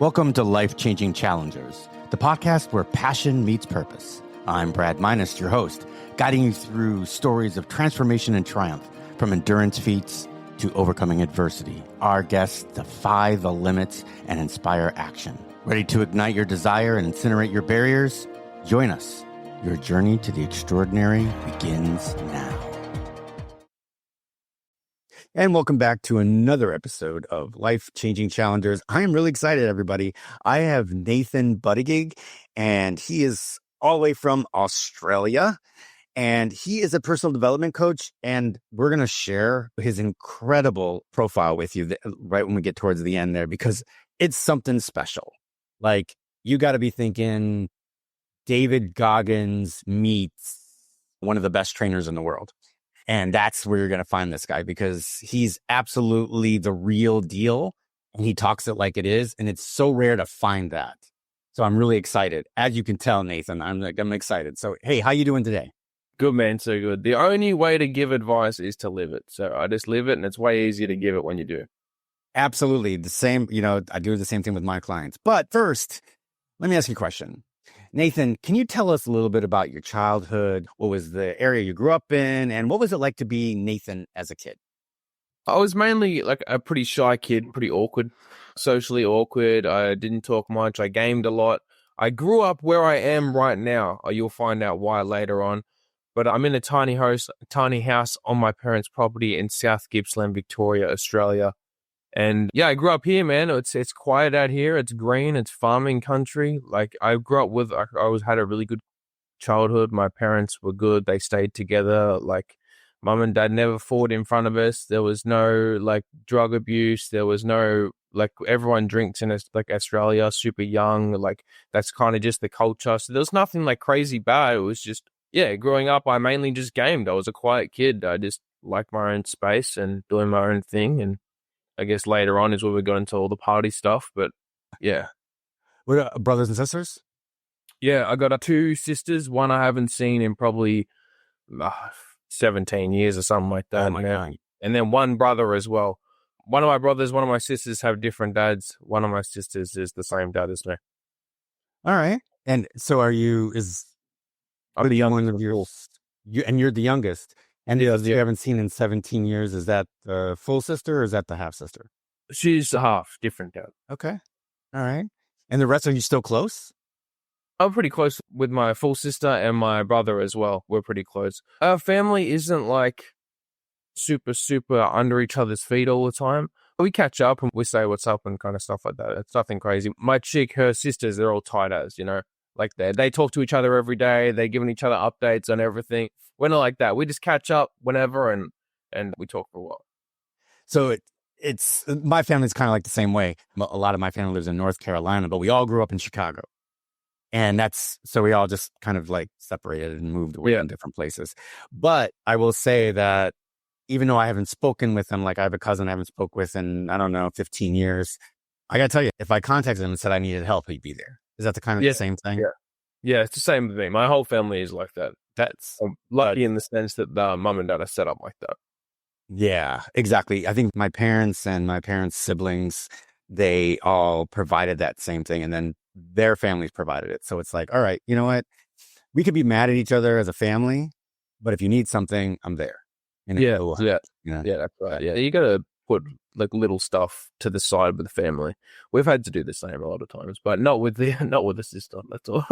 Welcome to Life-Changing Challengers, the podcast where passion meets purpose. I'm Brad Minus, your host, guiding you through stories of transformation and triumph, from endurance feats to overcoming adversity. Our guests defy the limits and inspire action. Ready to ignite your desire and incinerate your barriers? Join us. Your journey to the extraordinary begins now. And welcome back to another episode of Life-Changing Challengers. I am really excited, everybody. I have Nathan Buttigieg, and he is all the way from Australia, and he is a personal development coach, and we're going to share his incredible profile with you right when we get towards the end there, because it's something special. Like, you got to be thinking David Goggins meets one of the best trainers in the world. And that's where you're going to find this guy, because he's absolutely the real deal and he talks it like it is. And it's so rare to find that. So I'm really excited. As you can tell, Nathan, I'm excited. So, hey, how you doing today? Good, man. So good. The only way to give advice is to live it. So I just live it, and it's way easier to give it when you do. Absolutely. The same, I do the same thing with my clients. But first, let me ask you a question. Nathan, can you tell us a little bit about your childhood? What was the area you grew up in? And what was it like to be Nathan as a kid? I was mainly like a pretty shy kid, pretty awkward, socially awkward. I didn't talk much. I gamed a lot. I grew up where I am right now. You'll find out why later on. But I'm in a tiny house on my parents' property in South Gippsland, Victoria, Australia. And yeah, I grew up here, man. It's quiet out here. It's green. It's farming country. Like, I grew up with, I always had a really good childhood. My parents were good. They stayed together. Like, mum and dad never fought in front of us. There was no like drug abuse. There was no, like, everyone drinks in like Australia, super young. Like, that's kind of just the culture. So there was nothing like crazy bad. It was just, yeah, growing up, I mainly just gamed. I was a quiet kid. I just liked my own space and doing my own thing. And I guess later on is where we got into all the party stuff, but yeah. What brothers and sisters? Yeah, I got two sisters. One I haven't seen in probably 17 years or something like that. Oh my God. And then one brother as well. One of my brothers, one of my sisters have different dads. One of my sisters is the same dad as me. All right. And so I'm the youngest. And you're the youngest. And you haven't seen in 17 years, is that the full sister or is that the half sister? She's half, different dad. Okay. All right. And the rest, are you still close? I'm pretty close with my full sister and my brother as well. We're pretty close. Our family isn't like super under each other's feet all the time. We catch up and we say what's up and kind of stuff like that. It's nothing crazy. My chick, her sisters, they're all tight as, like they talk to each other every day. They're giving each other updates on everything. We're not like that. We just catch up whenever and we talk for a while. So it's my family's kind of like the same way. A lot of my family lives in North Carolina, but we all grew up in Chicago. And so we all just kind of like separated and moved away in different places. But I will say that even though I haven't spoken with them, like I have a cousin I haven't spoke with in, 15 years. I got to tell you, if I contacted him and said I needed help, he'd be there. Is that the kind of the same thing? Yeah, it's the same with me. My whole family is like that. I'm lucky in the sense that the mum and dad are set up like that. Yeah, exactly. I think my parents and my parents' siblings, they all provided that same thing. And then their families provided it. So it's like, all right, you know what? We could be mad at each other as a family, but if you need something, I'm there. And that's right. Yeah, you got to put like little stuff to the side with the family. We've had to do the same a lot of times, but not with the sister. That's all.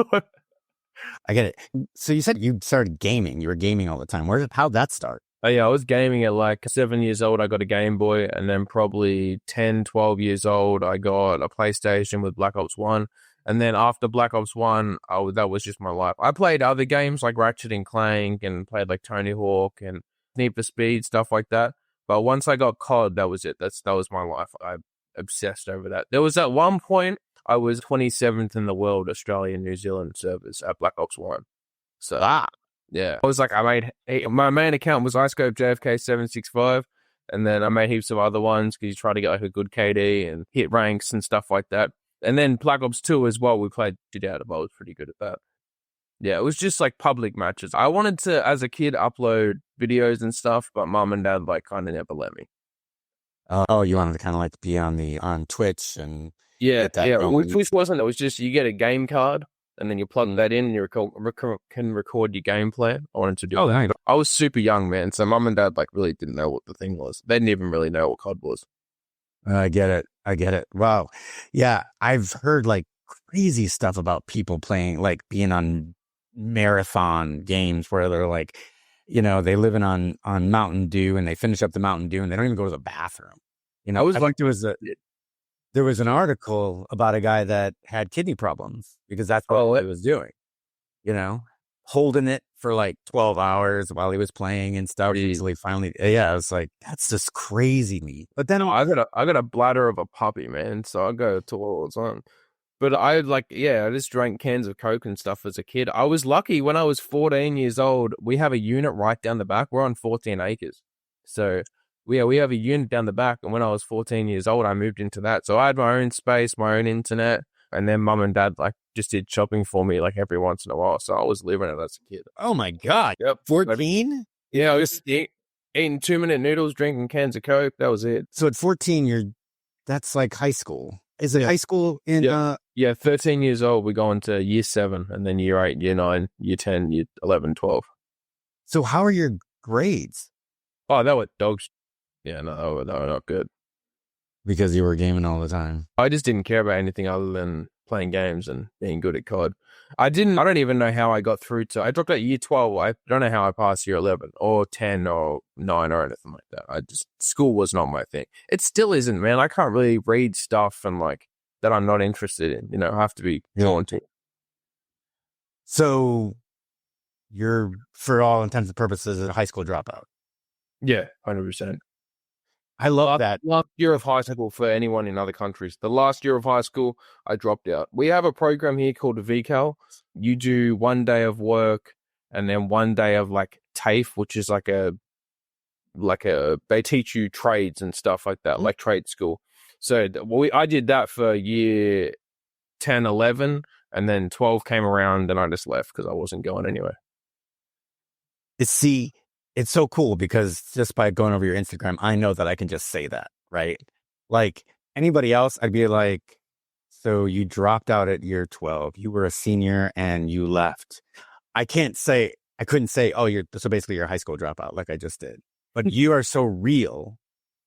I get it. So you said you started gaming. You were gaming all the time. How'd that start? Oh, yeah, I was gaming at like 7 years old. I got a Game Boy, and then probably 10, 12 years old, I got a PlayStation with Black Ops 1. And then after Black Ops 1, that was just my life. I played other games like Ratchet and Clank and played like Tony Hawk and Need for Speed, stuff like that. But once I got COD, that was it. That was my life. I obsessed over that. There was at one point, I was 27th in the world, Australia and New Zealand servers at Black Ops 1. So, yeah. I was like, my main account was iScope JFK 765. And then I made heaps of other ones because you try to get like a good KD and hit ranks and stuff like that. And then Black Ops 2 as well, we played it out of. I was pretty good at that. Yeah, it was just like public matches. I wanted to, as a kid, upload videos and stuff, but mom and dad like kind of never let me. Oh, you wanted to kind of like be on Twitch and Yeah, get that yeah. going. Which wasn't. It was just you get a game card and then you plug that in and you can record your gameplay. I wanted to do. Oh, nice. I was super young, man. So mum and dad like really didn't know what the thing was. They didn't even really know what COD was. I get it. I get it. Wow. Yeah. I've heard like crazy stuff about people playing, like being on marathon games where they're like, they live in on Mountain Dew and they finish up the Mountain Dew and they don't even go to the bathroom. I was like, there was an article about a guy that had kidney problems because that's what he was doing, holding it for like 12 hours while he was playing and stuff. Easily, finally, I was like, that's just crazy to me. But then I got a bladder of a puppy, man. So I go to all the time. But I just drank cans of Coke and stuff as a kid. I was lucky when I was 14 years old. We have a unit right down the back. We're on 14 acres. So we have a unit down the back. And when I was 14 years old, I moved into that. So I had my own space, my own internet. And then mum and dad like just did shopping for me like every once in a while. So I was living it as a kid. Oh my God. Yep. 14? Yeah, I was eating 2-minute noodles, drinking cans of Coke. That was it. So at 14, that's like high school. Is it high school in? Yeah, 13 years old. We're going to year 7 and then year 8, year 9, year 10, year 11, 12. So how are your grades? Oh, they were dogs. Yeah, no, they were not good. Because you were gaming all the time. I just didn't care about anything other than playing games and being good at COD. I don't even know how I got through I dropped out year 12. I don't know how I passed year 11 or 10 or 9 or anything like that. School was not my thing. It still isn't, man. I can't really read stuff and like that I'm not interested in. I have to be wanting. So you're, for all intents and purposes, a high school dropout. Yeah, 100%. I love that. Last year of high school for anyone in other countries. The last year of high school, I dropped out. We have a program here called VCAL. You do 1 day of work and then 1 day of like TAFE, which is they teach you trades and stuff like that, like trade school. So I did that for year 10, 11, and then 12 came around and I just left because I wasn't going anywhere. See, it's so cool because just by going over your Instagram, I know that I can just say that, right? Like anybody else, I'd be like, so you dropped out at year 12, you were a senior and you left. I couldn't say, oh, so basically you're a high school dropout like I just did. But you are so real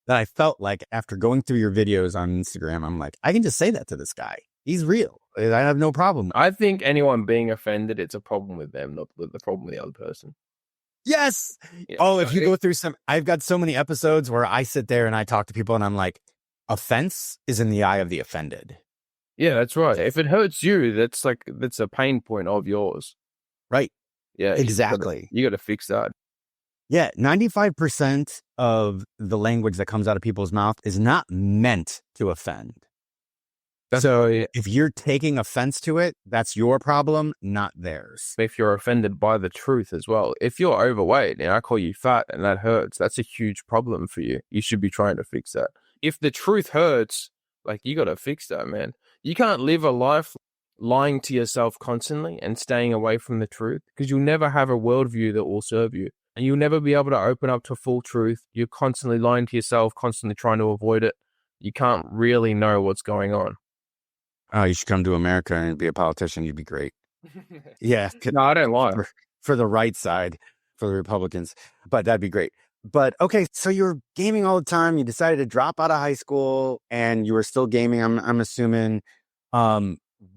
that I felt like after going through your videos on Instagram, I'm like, I can just say that to this guy. He's real. I have no problem. I think anyone being offended, it's a problem with them, not the problem with the other person. Yes. Yeah. Oh, if you go through I've got so many episodes where I sit there and I talk to people and I'm like, offense is in the eye of the offended. Yeah, that's right. If it hurts you, that's a pain point of yours. Right. Yeah, exactly. You got to fix that. Yeah. 95% of the language that comes out of people's mouth is not meant to offend. So if you're taking offense to it, that's your problem, not theirs. If you're offended by the truth as well, if you're overweight and I call you fat and that hurts, that's a huge problem for you. You should be trying to fix that. If the truth hurts, like you got to fix that, man. You can't live a life lying to yourself constantly and staying away from the truth because you'll never have a worldview that will serve you. And you'll never be able to open up to full truth. You're constantly lying to yourself, constantly trying to avoid it. You can't really know what's going on. Oh, you should come to America and be a politician. You'd be great. Yeah. No, I don't lie. For the right side, for the Republicans. But that'd be great. But okay, so you were gaming all the time. You decided to drop out of high school and you were still gaming, I'm assuming.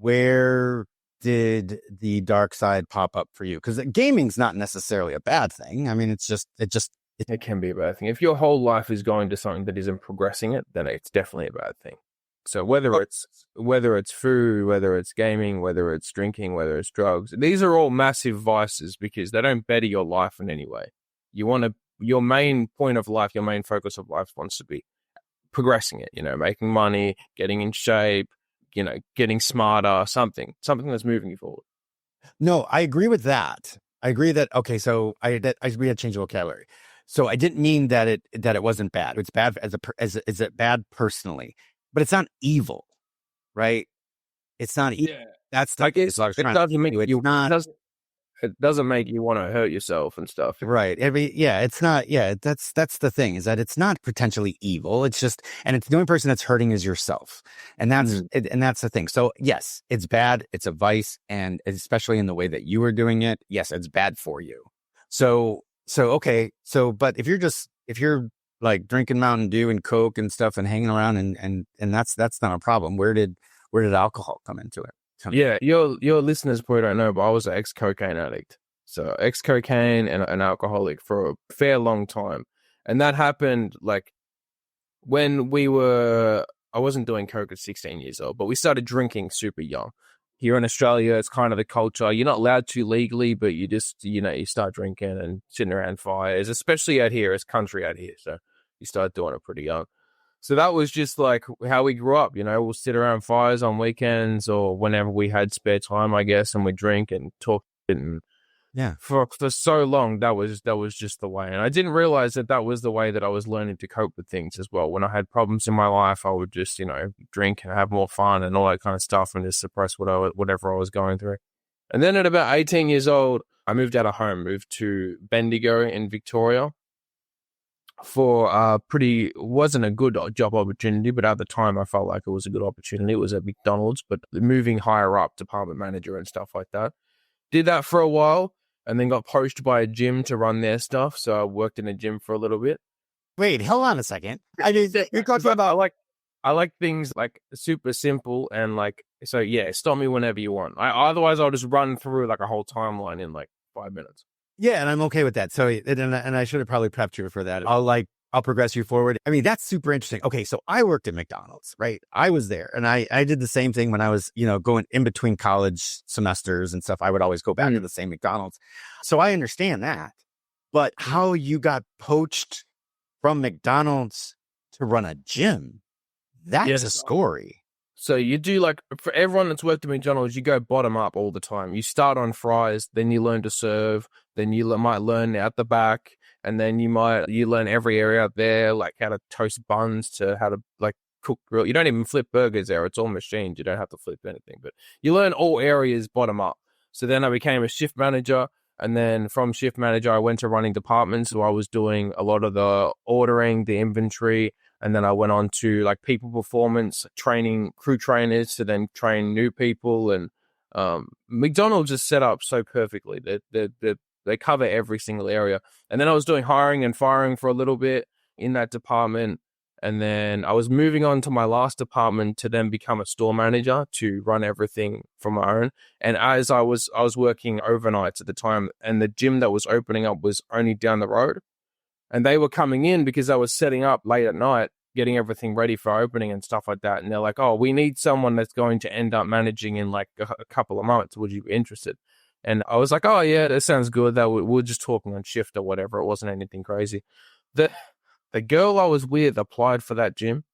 Where did the dark side pop up for you? Because gaming's not necessarily a bad thing. I mean, it can be a bad thing. If your whole life is going to something that isn't progressing it, then it's definitely a bad thing. So whether it's food, whether it's gaming, whether it's drinking, whether it's drugs, these are all massive vices because they don't better your life in any way. Your main point of life, your main focus of life wants to be progressing it, making money, getting in shape, getting smarter, something that's moving you forward. No, I agree with that. I agree that, okay, so we had to change the vocabulary. So I didn't mean that it wasn't bad. It's bad as it bad personally. But it's not evil, right? It's not evil. Yeah. That's the it doesn't mean it's not. it doesn't make you want to hurt yourself and stuff. Right. It's not, that's the thing, is that it's not potentially evil. It's just, and it's the only person that's hurting is yourself. And that's the thing. So yes, it's bad. It's a vice. And especially in the way that you are doing it, yes, it's bad for you. Okay. But if you're like drinking Mountain Dew and Coke and stuff and hanging around and that's not a problem. Where did alcohol come into it? Yeah. Your listeners probably don't know, but I was an ex-cocaine addict. So ex-cocaine and an alcoholic for a fair long time. And that happened like when I wasn't doing coke at 16 years old, but we started drinking super young. Here in Australia, it's kind of the culture. You're not allowed to legally, but you just, you start drinking and sitting around fires, especially out here. It's country out here. So you start doing it pretty young. So that was just like how we grew up. We'll sit around fires on weekends or whenever we had spare time, I guess, and we drink and talk. And yeah, for so long, that was just the way. And I didn't realize that was the way that I was learning to cope with things as well. When I had problems in my life, I would just, drink and have more fun and all that kind of stuff and just suppress whatever I was going through. And then at about 18 years old, I moved out of home, moved to Bendigo in Victoria for wasn't a good job opportunity, but at the time I felt like it was a good opportunity. It was at McDonald's, but moving higher up, department manager and stuff like that. Did that for a while. And then got poached by a gym to run their stuff. So I worked in a gym for a little bit. Wait, hold on a second. I mean, you're talking about I like things like super simple and like, so yeah, stop me whenever you want. Otherwise I'll just run through like a whole timeline in like 5 minutes. Yeah, and I'm okay with that. So, and I should have probably prepped you for that. I'll progress you forward. I mean, that's super interesting. Okay, so I worked at McDonald's, right? I was there, and I did the same thing when I was, going in between college semesters and stuff. I would always go back to the same McDonald's. So I understand that. But how you got poached from McDonald's to run a gym, that's a story. So you do like, for everyone that's worked at McDonald's, you go bottom up all the time. You start on fries, then you learn to serve, then you might learn out the back, and then you learn every area out there, like how to toast buns to how to like cook grill. You don't even flip burgers there. It's all machines. You don't have to flip anything, but you learn all areas bottom up. So then I became a shift manager. And then from shift manager, I went to running departments. So I was doing a lot of the ordering, the inventory. And then I went on to like people performance, training crew trainers to then train new people. And McDonald's is set up so perfectly. They cover every single area. And then I was doing hiring and firing for a little bit in that department. And then I was moving on to my last department to then become a store manager to run everything from my own. And as I was working overnights at the time, and the gym that was opening up was only down the road. And they were coming in because I was setting up late at night, getting everything ready for opening and stuff like that. And they're like, oh, we need someone that's going to end up managing in like a couple of months. Would you be interested? And I was like, oh, yeah, that sounds good. We're just talking on shift or whatever. It wasn't anything crazy. The girl I was with applied for that gym.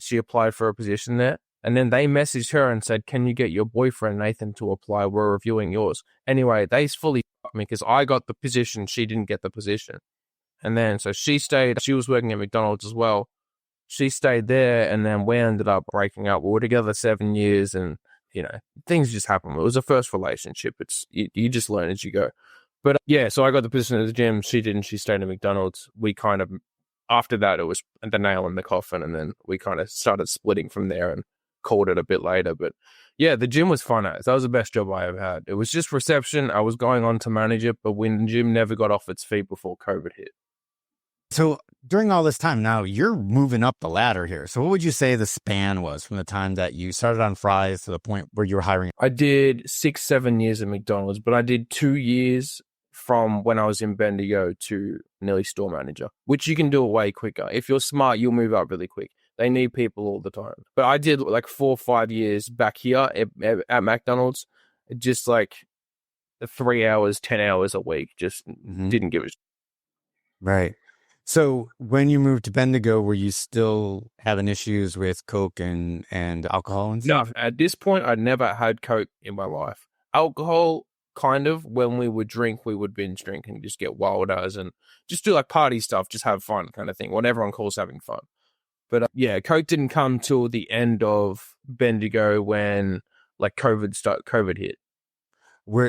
She applied for a position there. And then they messaged her and said, can you get your boyfriend, Nathan, to apply? We're reviewing yours. Anyway, they fully fucked me because I got the position. She didn't get the position. And then, so she stayed. She was working at McDonald's as well. She stayed there, and then we ended up breaking up. We were together 7 years, and, things just happen. It was a first relationship. You just learn as you go. But yeah, so I got the position at the gym. She didn't. She stayed at McDonald's. We kind of, after that, it was the nail in the coffin, and then we kind of started splitting from there and called it a bit later. But yeah, the gym was fun. That was the best job I ever had. It was just reception. I was going on to manage it, but when the gym never got off its feet before COVID hit. So during all this time now, you're moving up the ladder here. So what would you say the span was from the time that you started on fries to the point where you were hiring? I did 6-7 years at McDonald's, but I did 2 years from when I was in Bendigo to nearly store manager, which you can do it way quicker. If you're smart, you'll move up really quick. They need people all the time. But I did like 4 or 5 years back here at McDonald's, just like 3 hours, 10 hours a week, just didn't give a shit. Right. So when you moved to Bendigo, were you still having issues with Coke and alcohol and stuff? No, at this point, I'd never had Coke in my life. Alcohol, kind of, when we would drink, we would binge drink and just get wilders and just do like party stuff, just have fun kind of thing, what everyone calls having fun. But yeah, Coke didn't come till the end of Bendigo when like COVID hit.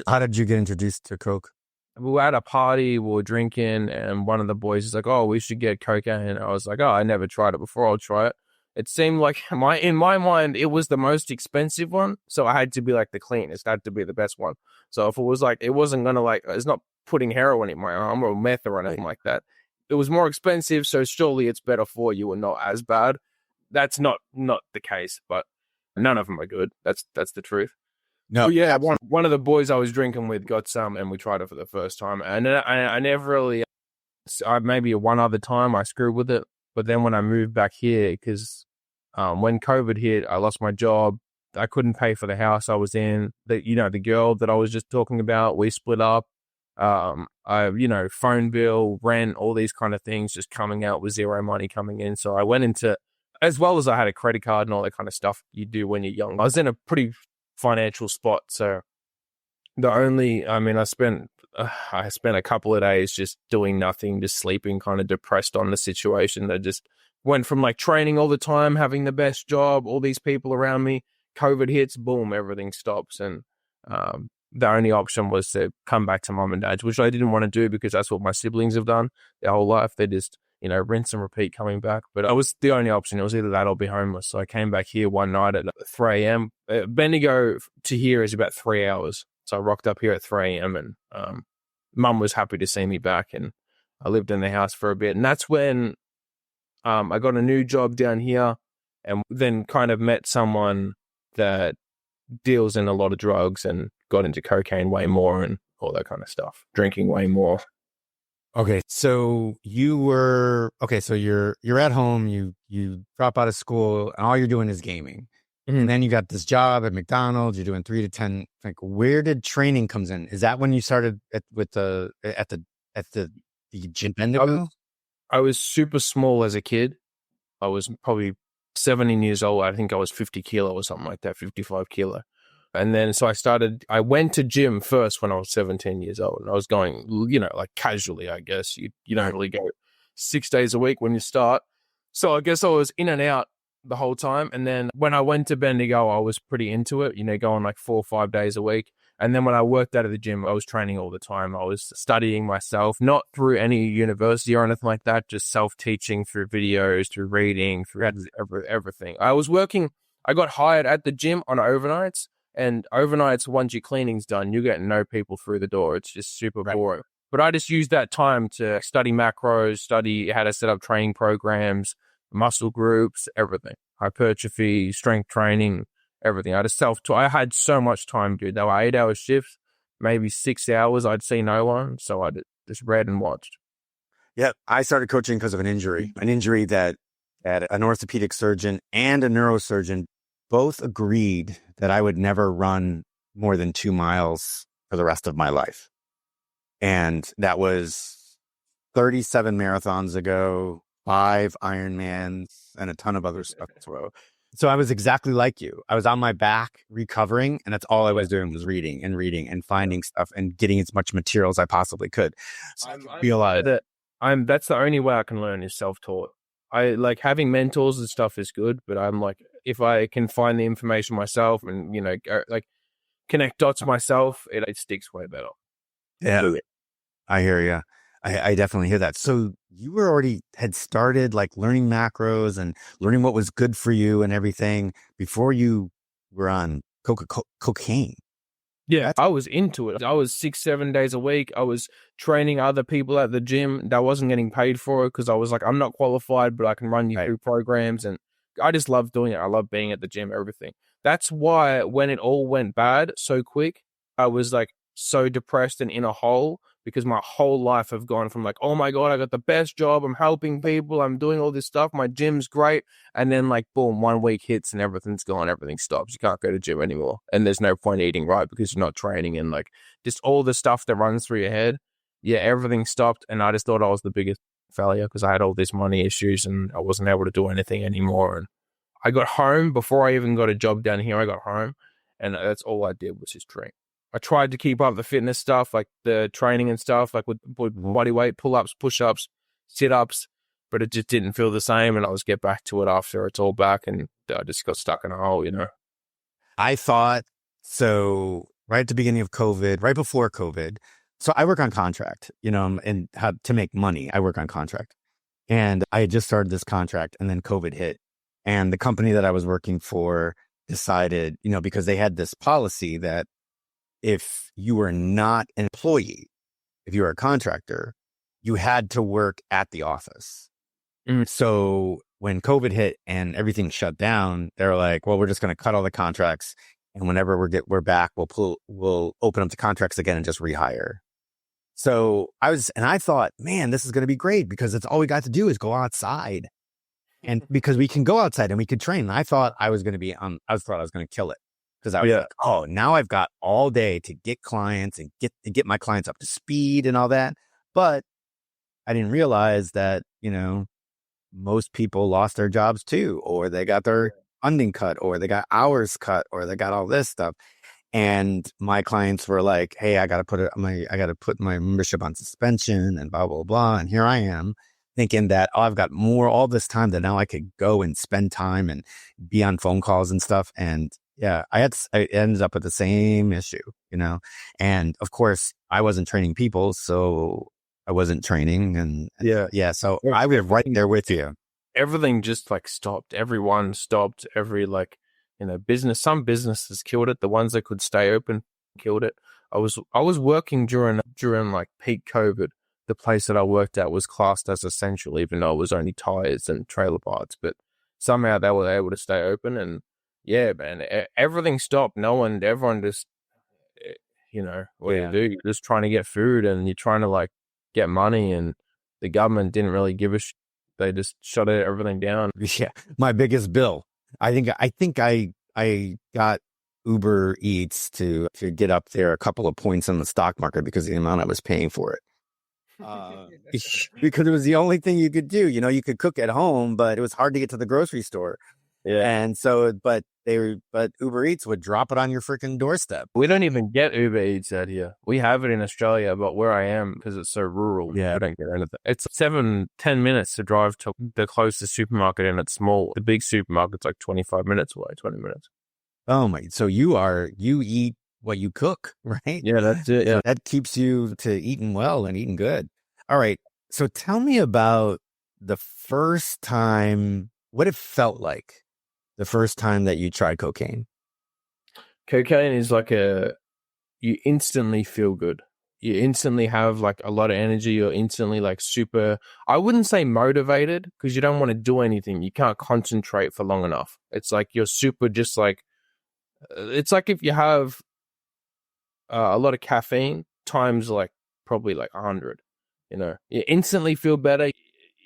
How did you get introduced to Coke? We were at a party, we were drinking, and one of the boys is like, "Oh, we should get cocaine." I was like, "Oh, I never tried it before. I'll try it." It seemed like in my mind, it was the most expensive one, so I had to be like the cleanest. It had to be the best one. So if it was like, it wasn't gonna like, it's not putting heroin in my arm or meth or anything like that. It was more expensive, so surely it's better for you and not as bad. That's not the case, but none of them are good. That's the truth. No, But yeah, one of the boys I was drinking with got some, and we tried it for the first time. And I never really, maybe one other time I screwed with it. But then when I moved back here, because when COVID hit, I lost my job. I couldn't pay for the house I was in. The girl that I was just talking about, we split up. Phone bill, rent, all these kind of things just coming out with zero money coming in. So I went into, as well as I had a credit card and all that kind of stuff you do when you're young. I was in a pretty financial spot. So I spent a couple of days just doing nothing, just sleeping, kind of depressed on the situation. That just went from like training all the time, having the best job, all these people around me. COVID hits, boom, everything stops. And the only option was to come back to mom and dad's, which I didn't want to do because that's what my siblings have done their whole life. They just, rinse and repeat coming back. But I was the only option. It was either that or be homeless. So I came back here one night at 3 a.m. Bendigo to here is about 3 hours. So I rocked up here at 3 a.m. and mum was happy to see me back. And I lived in the house for a bit. And that's when I got a new job down here and then kind of met someone that deals in a lot of drugs and got into cocaine way more and all that kind of stuff, drinking way more. Okay, so you're at home, you drop out of school, and all you're doing is gaming. Mm-hmm. And then you got this job at McDonald's, you're doing 3 to 10. Like, where did training comes in? Is that when you started at the gym Bendigo? I was super small as a kid. I was probably 17 years old. I think I was 50 kilo or something like that, 55 kilo. And then so I went to gym first when I was 17 years old. And I was going, like casually, I guess. You don't really go 6 days a week when you start. So I guess I was in and out the whole time. And then when I went to Bendigo, I was pretty into it, going like 4 or 5 days a week. And then when I worked out of the gym, I was training all the time. I was studying myself, not through any university or anything like that, just self-teaching through videos, through reading, through everything. I got hired at the gym on overnights. And overnights, once your cleaning's done, you get no people through the door. It's just super boring. But I just used that time to study macros, study how to set up training programs, muscle groups, everything. Hypertrophy, strength training, everything. I had so much time, dude. They were 8-hour shifts, maybe 6 hours. I'd see no one. So I just read and watched. Yeah, I started coaching because of an injury that an orthopedic surgeon and a neurosurgeon both agreed that I would never run more than 2 miles for the rest of my life. And that was 37 marathons ago, 5 Ironmans, and a ton of other stuff as well. So I was exactly like you. I was on my back recovering, and that's all I was doing was reading and finding stuff and getting as much material as I possibly could. So I realized that that's the only way I can learn is self-taught. I like having mentors and stuff is good, but I'm like, if I can find the information myself and, connect dots myself, it sticks way better. Yeah, I hear you. I definitely hear that. So you had started like learning macros and learning what was good for you and everything before you were on cocaine. Yeah, I was into it. I was 6-7 days a week. I was training other people at the gym that wasn't getting paid for it because I was like, I'm not qualified, but I can run you through programs. And I just love doing it. I love being at the gym, everything. That's why when it all went bad so quick, I was like so depressed and in a hole because my whole life have gone from like, oh my God, I got the best job. I'm helping people. I'm doing all this stuff. My gym's great. And then like, boom, 1 week hits and everything's gone. Everything stops. You can't go to gym anymore. And there's no point eating right because you're not training and like just all the stuff that runs through your head. Yeah, everything stopped. And I just thought I was the biggest failure because I had all these money issues and I wasn't able to do anything anymore. And I got home before I even got a job down here. I got home and that's all I did was just drink. I tried to keep up the fitness stuff, like the training and stuff, like with body weight, pull-ups, push-ups, sit-ups, but it just didn't feel the same. And I was get back to it after it's all back and I just got stuck in a hole, I thought so right at the beginning of COVID, right before COVID. So I work on contract, and how to make money. I work on contract. And I had just started this contract and then COVID hit. And the company that I was working for decided, because they had this policy that if you were not an employee, if you were a contractor, you had to work at the office. So when COVID hit and everything shut down, they're like, well, we're just going to cut all the contracts. And whenever we're back, we'll open up the contracts again and just rehire. So I thought, man, this is going to be great because it's all we got to do is go outside. And because we can go outside and we could train. And I thought I was going to I thought I was going to kill it because I was like, oh, now I've got all day to get clients and get my clients up to speed and all that. But I didn't realize that, most people lost their jobs too, or they got their funding cut, or they got hours cut, or they got all this stuff. And my clients were like, hey, I got to put my membership on suspension and blah, blah, blah. And here I am thinking that, I've got all this time that now I could go and spend time and be on phone calls and stuff. And yeah, I ended up with the same issue, and of course I wasn't training people. So I wasn't training. And so I was right there with you. Everything just like stopped. Everyone stopped. Business. Some businesses killed it. The ones that could stay open killed it. I was working during like peak COVID. The place that I worked at was classed as essential, even though it was only tires and trailer parts. But somehow they were able to stay open. And yeah, man, everything stopped. Everyone just, what do you do? You're just trying to get food and you're trying to like get money, and the government didn't really give a shit. They just shut everything down. Yeah, my biggest bill. I think I got Uber Eats to get up there a couple of points on the stock market because of the amount I was paying for it. Because it was the only thing you could do. You could cook at home, but it was hard to get to the grocery store. Yeah, and so but Uber Eats would drop it on your freaking doorstep. We don't even get Uber Eats out here. We have it in Australia, but where I am, because it's so rural, we don't get anything. It's 7-10 minutes to drive to the closest supermarket, and it's small. The big supermarket's like 25 minutes away, 20 minutes. Oh my! So you eat what you cook, right? Yeah, that's it. Yeah, that keeps you to eating well and eating good. All right. So tell me about the first time, what it felt like. The first time that you tried cocaine. Cocaine is like you instantly feel good. You instantly have like a lot of energy. You're instantly like super, I wouldn't say motivated because you don't want to do anything. You can't concentrate for long enough. It's like you're super just like, it's like if you have a lot of caffeine times like probably like 100, you instantly feel better.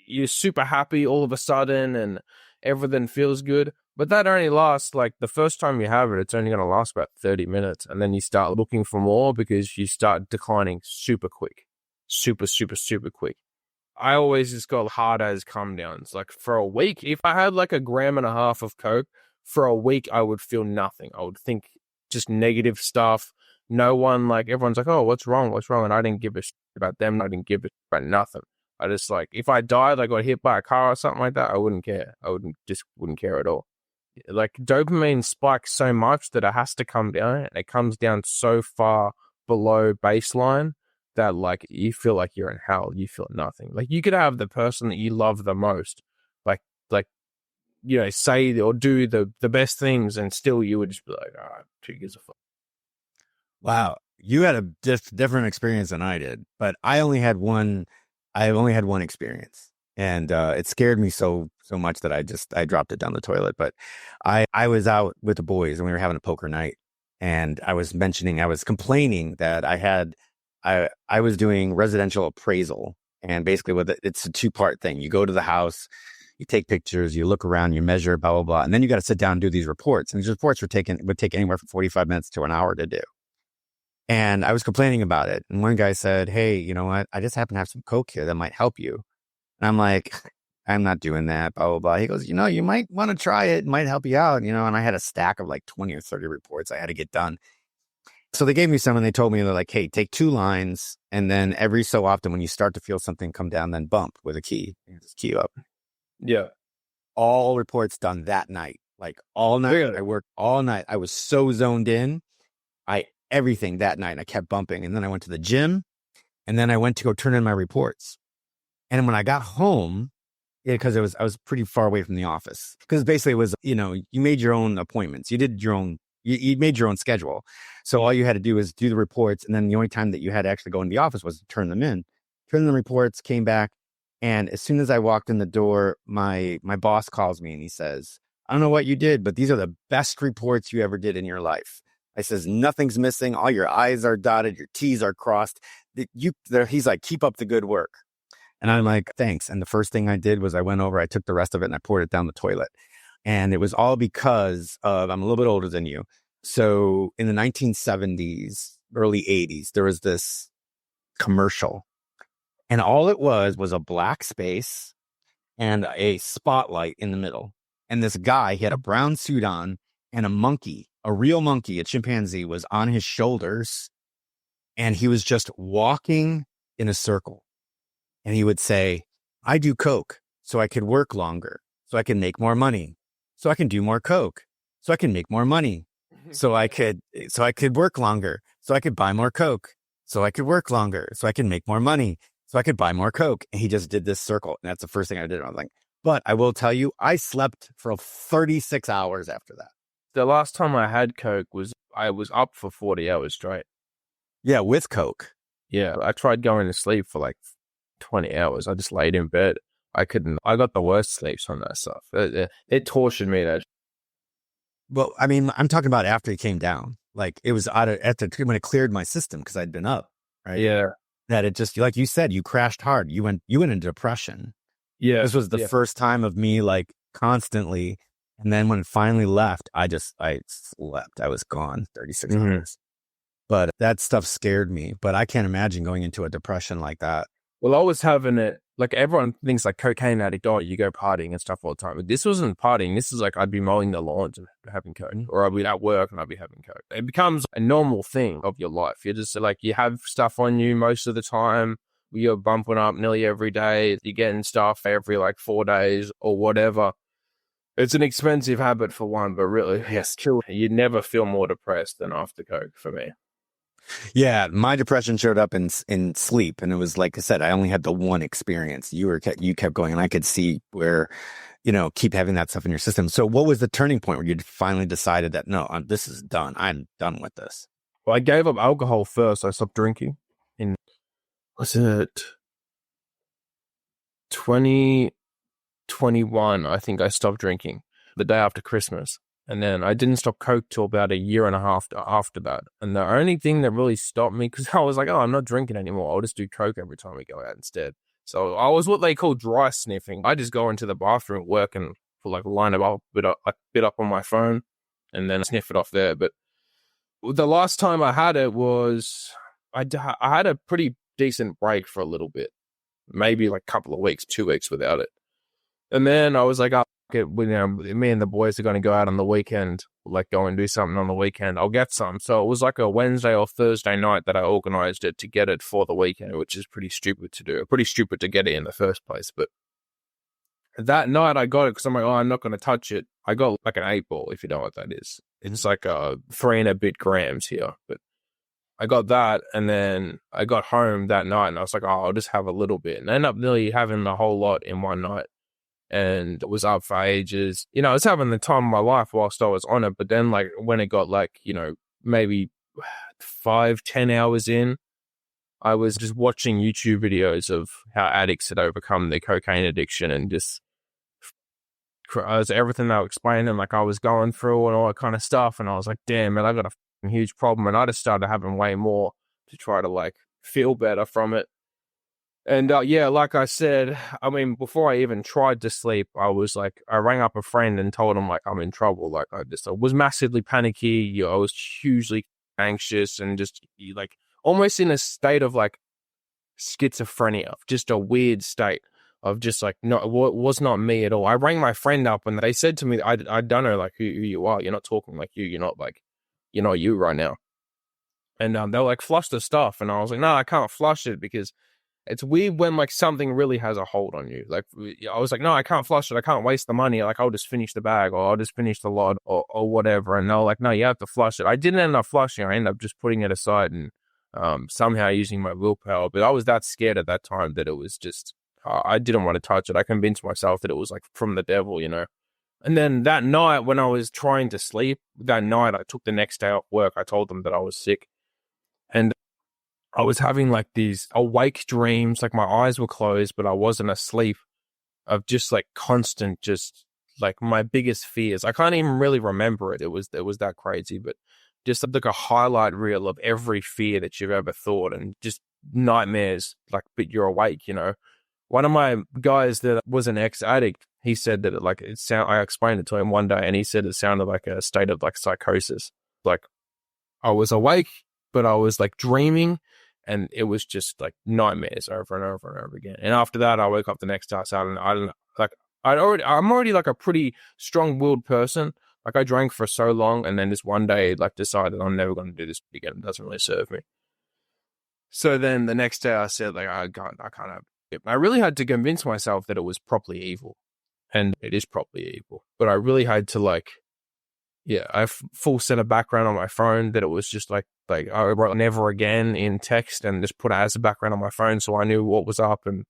You're super happy all of a sudden and everything feels good. But that only lasts, like, the first time you have it, it's only going to last about 30 minutes. And then you start looking for more because you start declining super quick. Super, super, super quick. I always just got hard as come downs. Like, for a week, if I had like 1.5 grams of Coke, for a week, I would feel nothing. I would think just negative stuff. No one, like, everyone's like, oh, what's wrong? What's wrong? And I didn't give a shit about them. I didn't give a shit about nothing. I just, like, if I died, I got hit by a car or something like that, I wouldn't care. I wouldn't care at all. Like, dopamine spikes so much that it has to come down, and it comes down so far below baseline that, like, you feel like you're in hell. You feel nothing. Like, you could have the person that you love the most, like say or do the best things, and still you would just be like, all right, 2 gives a fuck. Wow, you had a different experience than I did, but I only had one experience. And it scared me so much that I dropped it down the toilet. But I was out with the boys and we were having a poker night. And I was complaining that I was doing residential appraisal. And basically it's a 2-part thing. You go to the house, you take pictures, you look around, you measure, blah, blah, blah. And then you got to sit down and do these reports. And these reports would take anywhere from 45 minutes to an hour to do. And I was complaining about it. And one guy said, hey, you know what? I just happen to have some Coke here that might help you. And I'm like, I'm not doing that, blah, blah, blah. He goes, you might want to try it. It might help you out, and I had a stack of like 20 or 30 reports I had to get done. So they gave me some and they told me, they're like, hey, take 2 lines. And then every so often when you start to feel something come down, then bump with a key. Just key up. Yeah. All reports done that night, like all night. Really? I worked all night. I was so zoned in. I everything that night. And I kept bumping. And then I went to the gym, and then I went to go turn in my reports. And when I got home, because I was pretty far away from the office, because basically it was, you made your own appointments. You did your own, you made your own schedule. So all you had to do was do the reports. And then the only time that you had to actually go in the office was to turn them in. Turn the reports, came back. And as soon as I walked in the door, my boss calls me and he says, I don't know what you did, but these are the best reports you ever did in your life. I says, nothing's missing. All your I's are dotted. Your T's are crossed. He's like, keep up the good work. And I'm like, thanks. And the first thing I did was I went over, I took the rest of it and I poured it down the toilet. And it was all because of, I'm a little bit older than you. So in the 1970s, early 80s, there was this commercial. And all it was a black space and a spotlight in the middle. And this guy, he had a brown suit on, and a monkey, a real monkey, a chimpanzee, was on his shoulders. And he was just walking in a circle. And he would say, I do coke so I could work longer, so I can make more money, so I can do more coke, so I can make more money, so I could work longer, so I could buy more coke, so I could work longer, so I can make more money, so I could buy more coke. And he just did this circle. And that's the first thing I did. I was like, but I will tell you, I slept for 36 hours after that. The last time I had coke I was up for 40 hours straight. Yeah, with coke. Yeah, I tried going to sleep for like 20 hours. I just laid in bed. I couldn't. I got the worst sleeps on that stuff. It tortured me. That. Well, I mean, I'm talking about after it came down. Like it was when it cleared my system because I'd been up, right? Yeah. That it just, like you said, you crashed hard. You went into depression. Yeah. This was the first time of me like constantly. And then when it finally left, I slept. I was gone 36 hours. But that stuff scared me. But I can't imagine going into a depression like that. Well, I was having it, like everyone thinks like cocaine addict, oh, you go partying and stuff all the time. But this wasn't partying. This is like I'd be mowing the lawns and having coke, or I'd be at work and I'd be having coke. It becomes a normal thing of your life. You're just like, you have stuff on you most of the time. You're bumping up nearly every day. You're getting stuff every like 4 days or whatever. It's an expensive habit for one, but really, yes, true. You never feel more depressed than after coke for me. Yeah, my depression showed up in sleep, and it was like I said, I only had the one experience. You kept going, and I could see where, keep having that stuff in your system. So, what was the turning point where you finally decided that no, this is done. I'm done with this? Well, I gave up alcohol first. I stopped drinking in, was it 2021? I think I stopped drinking the day after Christmas. And then I didn't stop coke till about a year and a half after that. And the only thing that really stopped me, because I was like, oh, I'm not drinking anymore. I'll just do coke every time we go out instead. So I was what they call dry sniffing. I just go into the bathroom at work and line it up, bit up on my phone, and then sniff it off there. But the last time I had it was, I had a pretty decent break for a little bit. Maybe like a couple of weeks, 2 weeks without it. And then I was like, me and the boys are going to go out on the weekend, like go and do something on the weekend. I'll get some. So it was like a Wednesday or Thursday night that I organized it to get it for the weekend, which is pretty stupid to do. Pretty stupid to get it in the first place. But that night I got it because I'm like, oh, I'm not going to touch it. I got like an 8-ball, if you know what that is. It's like 3 and a bit grams here. But I got that, and then I got home that night, and I was like, oh, I'll just have a little bit. And I ended up nearly having the whole lot in one night. And it was up for ages. I was having the time of my life whilst I was on it. But then, like, when it got, like, maybe 5-10 hours in, I was just watching YouTube videos of how addicts had overcome their cocaine addiction, and just everything they were explaining, like, I was going through and all that kind of stuff. And I was like, damn, man, I got a huge problem. And I just started having way more to try to, like, feel better from it. And like I said, I mean, before I even tried to sleep, I was like, I rang up a friend and told him like I'm in trouble. Like I was massively panicky. I was hugely anxious and just like almost in a state of like schizophrenia, just a weird state of just like, no, it was not me at all. I rang my friend up and they said to me, I don't know like who you are. You're not talking like you. You're not you right now. And they were like, flush the stuff. And I was like, no, I can't flush it because It's weird when like something really has a hold on you. Like I was like, no, I can't flush it. I can't waste the money. Like I'll just finish the bag or I'll just finish the lot or whatever. And they're like, no, you have to flush it. I didn't end up flushing. I ended up just putting it aside and somehow using my willpower. But I was that scared at that time that it was just, I didn't want to touch it. I convinced myself that it was like from the devil, you know. And then that night when I was trying to sleep, that night I took the next day off work. I told them that I was sick. And I was having like these awake dreams, like my eyes were closed, but I wasn't asleep, of just like constant, just like my biggest fears. I can't even really remember it. It was that crazy, but just like a highlight reel of every fear that you've ever thought and just nightmares, like, but you're awake, you know. One of my guys that was an ex-addict, he said that I explained it to him one day and he said it sounded like a state of like psychosis. Like I was awake, but I was like dreaming and it was just like nightmares over and over and over again. And after that, I woke up the next day and I'm already like a pretty strong-willed person. Like I drank for so long and then this one day like decided I'm never going to do this again. It doesn't really serve me. So then the next day I said like, I can't have it. I really had to convince myself that it was properly evil, and it is properly evil. But I really had to like, yeah, I full set of background on my phone that it was just like I wrote never again in text and just put it as a background on my phone so I knew what was up, and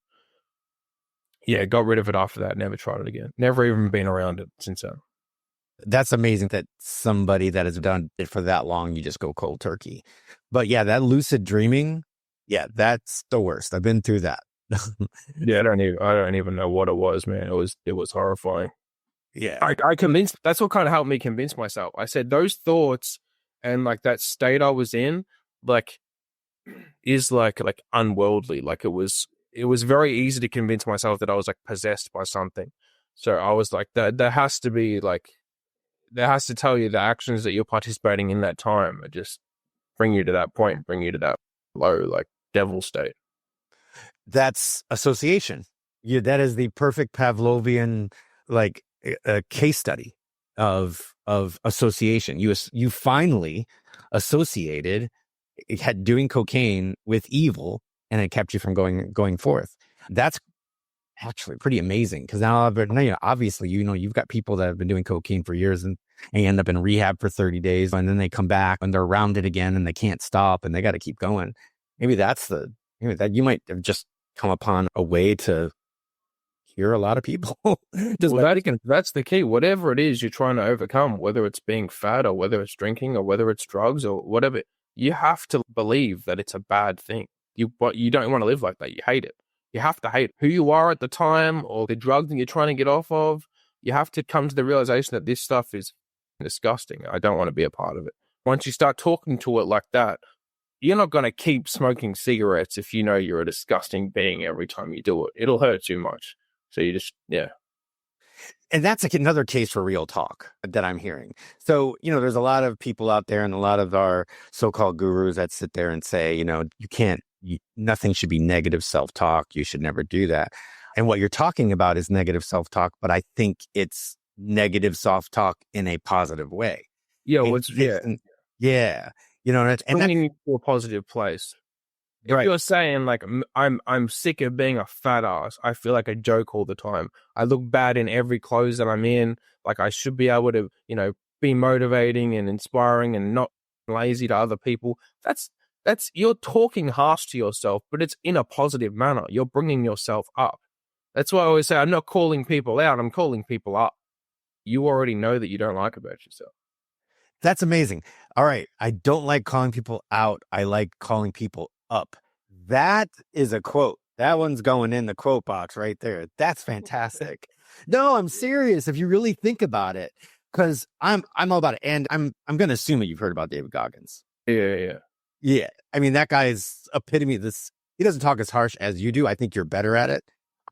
yeah, got rid of it after that. Never tried it again. Never even been around it since then. That's amazing that somebody that has done it for that long, you just go cold turkey. But yeah, that lucid dreaming, yeah, that's the worst. I've been through that. Yeah, I don't even know what it was, man. It was horrifying. Yeah. I convinced, that's what kind of helped me convince myself. I said those thoughts and like that state I was in, like is like unworldly. Like it was very easy to convince myself that I was like possessed by something. So I was like, there has to tell you the actions that you're participating in that time are just bring you to that point, bring you to that low, like devil state. That's association. Yeah, that is the perfect Pavlovian like a case study of association. You finally associated had doing cocaine with evil, and it kept you from going forth. That's actually pretty amazing because now, obviously, you've got people that have been doing cocaine for years and they end up in rehab for 30 days, and then they come back and they're around it again and they can't stop and they got to keep going. Maybe that you might have just come upon a way to cure a lot of people. That's the key. Whatever it is you're trying to overcome, whether it's being fat or whether it's drinking or whether it's drugs or whatever, you have to believe that it's a bad thing. You don't want to live like that. You hate it. You have to hate who you are at the time or the drug that you're trying to get off of. You have to come to the realization that this stuff is disgusting. I don't want to be a part of it. Once you start talking to it like that, you're not going to keep smoking cigarettes if you know you're a disgusting being every time you do it. It'll hurt too much. So you just, yeah. And that's like another case for real talk that I'm hearing. So, there's a lot of people out there and a lot of our so-called gurus that sit there and say, nothing should be negative self-talk. You should never do that. And what you're talking about is negative self-talk, but I think it's negative self-talk in a positive way. Yeah. Yeah. And bringing you to a positive place. If you're saying like I'm sick of being a fat ass, I feel like a joke all the time. I look bad in every clothes that I'm in. Like I should be able to, be motivating and inspiring and not lazy to other people. That's you're talking harsh to yourself, but it's in a positive manner. You're bringing yourself up. That's why I always say I'm not calling people out. I'm calling people up. You already know that you don't like about yourself. That's amazing. All right. I don't like calling people out. I like calling people up. That is a quote. That one's going in the quote box right there. That's fantastic. No, I'm serious. If you really think about it, because I'm all about it. And I'm going to assume that you've heard about David Goggins. Yeah. I mean, that guy is epitome of this. He doesn't talk as harsh as you do. I think you're better at it,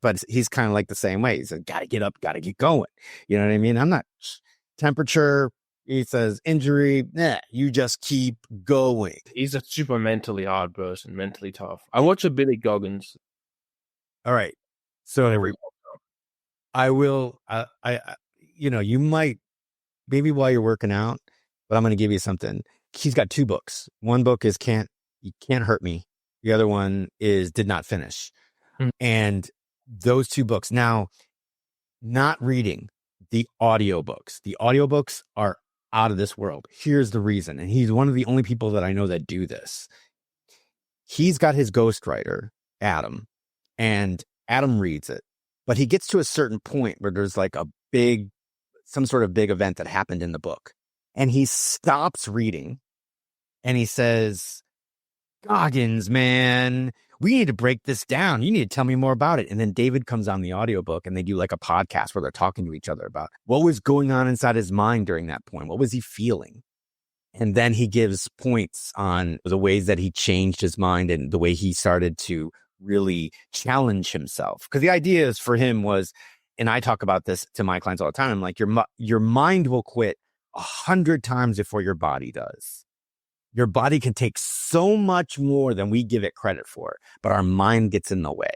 but he's kind of like the same way. He's like, got to get up, got to get going. You know what I mean? I'm not temperature. He says injury. Nah, you just keep going. He's a super mentally hard person, mentally tough. I watch a Billy Goggins. All right. So I will, you might, maybe while you're working out, but I'm going to give you something. He's got 2 books. One book is You Can't Hurt Me. The other one is Did Not Finish. Mm. And those two books. Now, not reading the audiobooks. The audiobooks are out of this world. Here's the reason. And he's one of the only people that I know that do this. He's got his ghostwriter, Adam, and Adam reads it. But he gets to a certain point where there's like some sort of big event that happened in the book. And he stops reading and he says, Goggins, man, we need to break this down. You need to tell me more about it. And then David comes on the audiobook and they do like a podcast where they're talking to each other about what was going on inside his mind during that point. What was he feeling? And then he gives points on the ways that he changed his mind and the way he started to really challenge himself. Because the idea is for him was, and I talk about this to my clients all the time, I'm like, your mind will quit 100 times before your body does. Your body can take so much more than we give it credit for, but our mind gets in the way.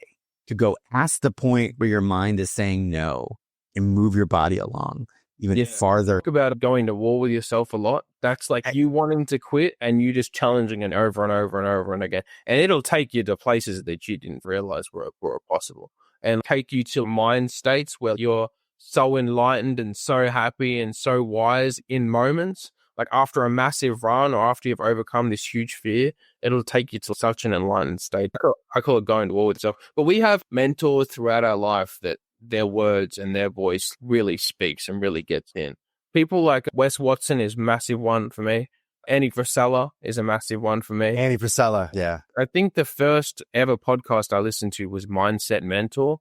To go past the point where your mind is saying no and move your body along even farther. Talk about going to war with yourself a lot. That's like you wanting to quit and you just challenging it over and over and over and again. And it'll take you to places that you didn't realize were possible and take you to mind states where you're so enlightened and so happy and so wise in moments. Like after a massive run or after you've overcome this huge fear, it'll take you to such an enlightened state. I call it going to war with yourself. But we have mentors throughout our life that their words and their voice really speaks and really gets in. People like Wes Watson is a massive one for me. Andy Frisella is a massive one for me. Andy Frisella, yeah. I think the first ever podcast I listened to was Mindset Mentor,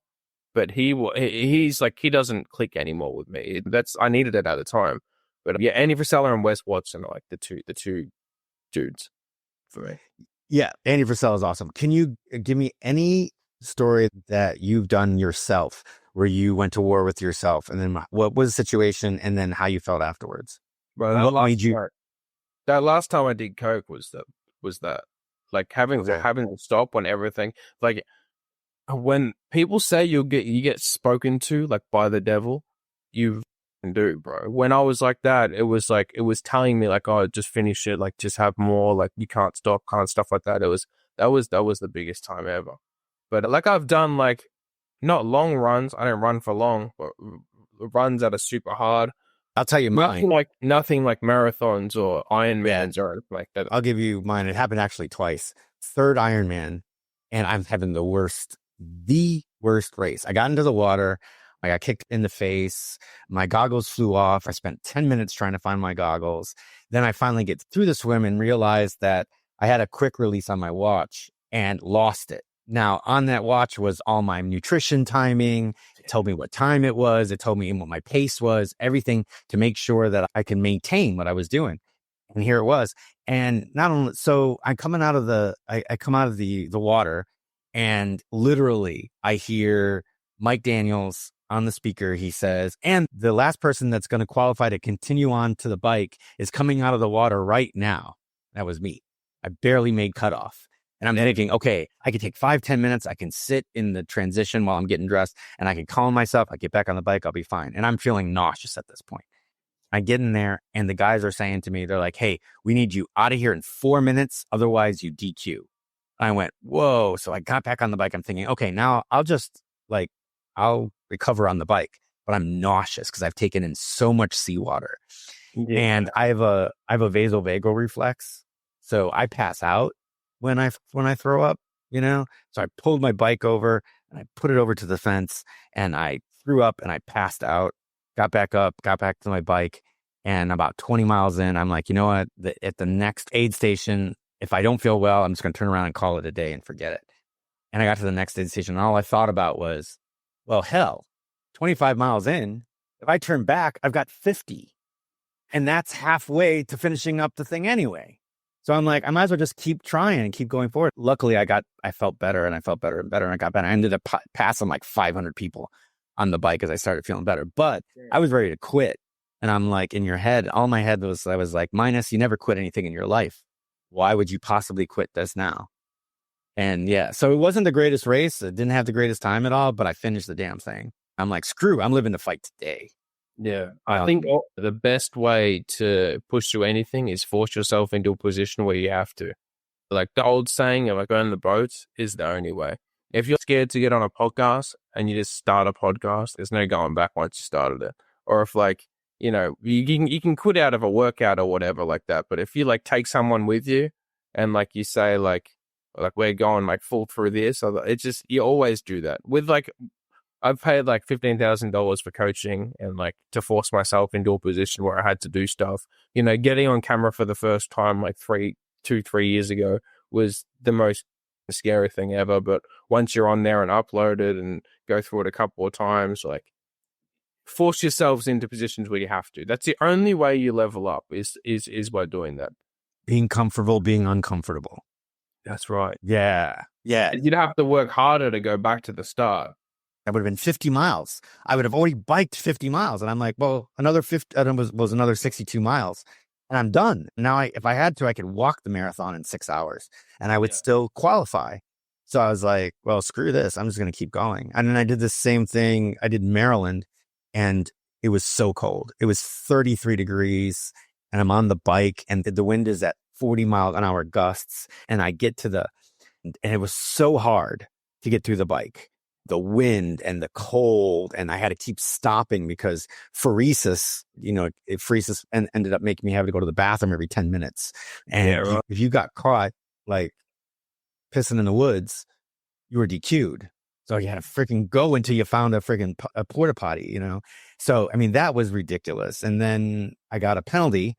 but he's like, he doesn't click anymore with me. I needed it at the time. But yeah, Andy Frisella and Wes Watson are like the two dudes for me. Yeah, Andy Frisella is awesome. Can you give me any story that you've done yourself where you went to war with yourself, and then what was the situation, and then how you felt afterwards? Bro, that last time I did coke was that like having to stop when everything, like when people say you get spoken to like by the devil, you do, bro. When I was like that, it was telling me like, oh, just finish it, like just have more, like you can't stop, stuff like that. That was the biggest time ever. But like I've done like not long runs. I don't run for long, but runs that are super hard. I'll tell you mine. Nothing like marathons or Ironmans or anything like that. I'll give you mine. It happened actually twice. Third Ironman, and I'm having the worst race. I got into the water. I got kicked in the face. My goggles flew off. I spent 10 minutes trying to find my goggles. Then I finally get through the swim and realized that I had a quick release on my watch and lost it. Now, on that watch was all my nutrition timing. It told me what time it was. It told me what my pace was, everything to make sure that I can maintain what I was doing. And here it was. And not only, so I come out of the water, and literally I hear Mike Daniels on the speaker. He says, and the last person that's going to qualify to continue on to the bike is coming out of the water right now. That was me. I barely made cutoff. And I'm thinking, okay, I can take 5-10 minutes. I can sit in the transition while I'm getting dressed, and I can calm myself. I get back on the bike. I'll be fine. And I'm feeling nauseous at this point. I get in there, and the guys are saying to me, they're like, hey, we need you out of here in 4 minutes. Otherwise, you DQ. I went, whoa. So I got back on the bike. I'm thinking, okay, now I'll recover on the bike, but I'm nauseous because I've taken in so much seawater. Yeah. And I have a vasovagal reflex. So I pass out when I throw up, So I pulled my bike over and I put it over to the fence, and I threw up and I passed out, got back up, got back to my bike. And about 20 miles in, I'm like, you know what? At the next aid station, if I don't feel well, I'm just going to turn around and call it a day and forget it. And I got to the next aid station, and all I thought about was, well, hell, 25 miles in, if I turn back, I've got 50. And that's halfway to finishing up the thing anyway. So I'm like, I might as well just keep trying and keep going forward. Luckily, I felt better, and I felt better and better, and I got better. I ended up passing like 500 people on the bike as I started feeling better. But I was ready to quit. And I'm like, in your head, all my head was, I was like, Minus, you never quit anything in your life. Why would you possibly quit this now? And yeah, so it wasn't the greatest race. It didn't have the greatest time at all, but I finished the damn thing. I'm like, screw, I'm living to fight today. Yeah, I think the best way to push through anything is force yourself into a position where you have to. Like the old saying of like on the boats is the only way. If you're scared to get on a podcast and you just start a podcast, there's no going back once you started it. Or if like, you can quit out of a workout or whatever like that. But if you like take someone with you and like you say like we're going like full through this, or it's just, you always do that with like, I've paid like $15,000 for coaching and like to force myself into a position where I had to do stuff. Getting on camera for the first time like 3 years ago was the most scary thing ever. But once you're on there and upload it and go through it a couple of times, like force yourselves into positions where you have to. That's the only way you level up is by doing that. Being comfortable, being uncomfortable. That's right. Yeah. You'd have to work harder to go back to the start. That would have been 50 miles. I would have already biked 50 miles. And I'm like, well, another 50, was another 62 miles. And I'm done. Now, if I had to, I could walk the marathon in 6 hours and I would still qualify. So I was like, well, screw this. I'm just going to keep going. And then I did the same thing. I did Maryland and it was so cold. It was 33 degrees and I'm on the bike and the wind is at 40 mile an hour gusts. And I get to and it was so hard to get through the bike. The wind and the cold, and I had to keep stopping because phoresis, and ended up making me have to go to the bathroom every 10 minutes. And if you got caught like pissing in the woods, you were DQ'd. So you had to freaking go until you found a porta potty, So, I mean, that was ridiculous. And then I got a penalty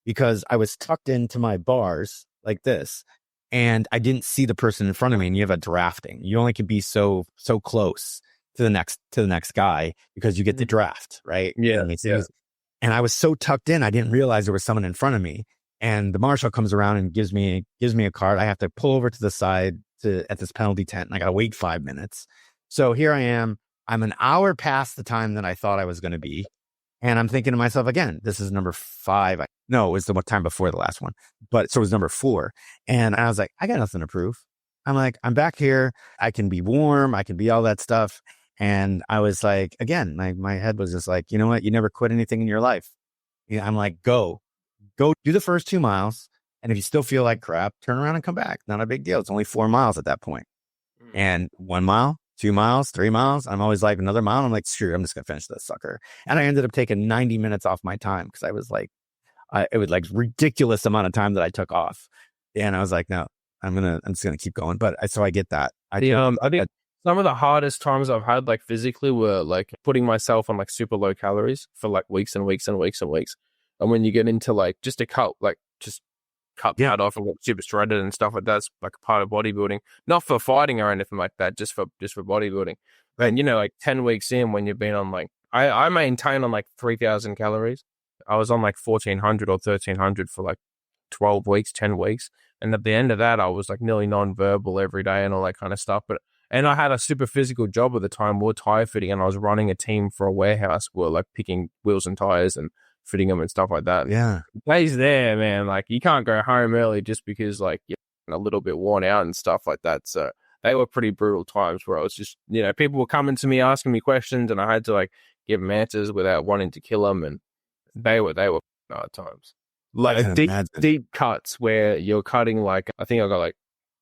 because I was tucked into my bars like this. And I didn't see the person in front of me, and you have a drafting. You only can be so close to the next guy because you get the draft, right? Yeah. And I was so tucked in, I didn't realize there was someone in front of me. And the marshal comes around and gives me a card. I have to pull over to the side at this penalty tent, and I got to wait 5 minutes. So here I am. I'm an hour past the time that I thought I was going to be. And I'm thinking to myself, again, this is number 5. No, it was the time before the last one. But so it was number 4. And I was like, I got nothing to prove. I'm like, I'm back here. I can be warm. I can be all that stuff. And I was like, again, my head was just like, you know what? You never quit anything in your life. I'm like, go do the first 2 miles. And if you still feel like crap, turn around and come back. Not a big deal. It's only 4 miles at that point. And 1 mile, 2 miles, 3 miles. I'm always like another mile. I'm like, screw, I'm just going to finish this sucker. And I ended up taking 90 minutes off my time because I was like, it was like ridiculous amount of time that I took off. And I was like, no, I'm just going to keep going. But so I get that. I think some of the hardest times I've had like physically were like putting myself on like super low calories for like weeks and weeks and weeks and weeks. And when you get into like just a cut, like just cut off and get super shredded and stuff like that's like a part of bodybuilding, not for fighting or anything like that, just for bodybuilding. And like 10 weeks in, when you've been on like I maintain on like 3,000 calories. I was on like 1,400 or 1,300 for like 12 weeks, 10 weeks. And at the end of that, I was like nearly non-verbal every day and all that kind of stuff. And I had a super physical job at the time. We were tire fitting, and I was running a team for a warehouse. We were like picking wheels and tires and fitting them and stuff like that. Yeah. The days there, man, like you can't go home early just because like you're a little bit worn out and stuff like that. So they were pretty brutal times where I was just, people were coming to me, asking me questions, and I had to like give them answers without wanting to kill them. And they were hard times. Like deep cuts where you're cutting like, I think I got like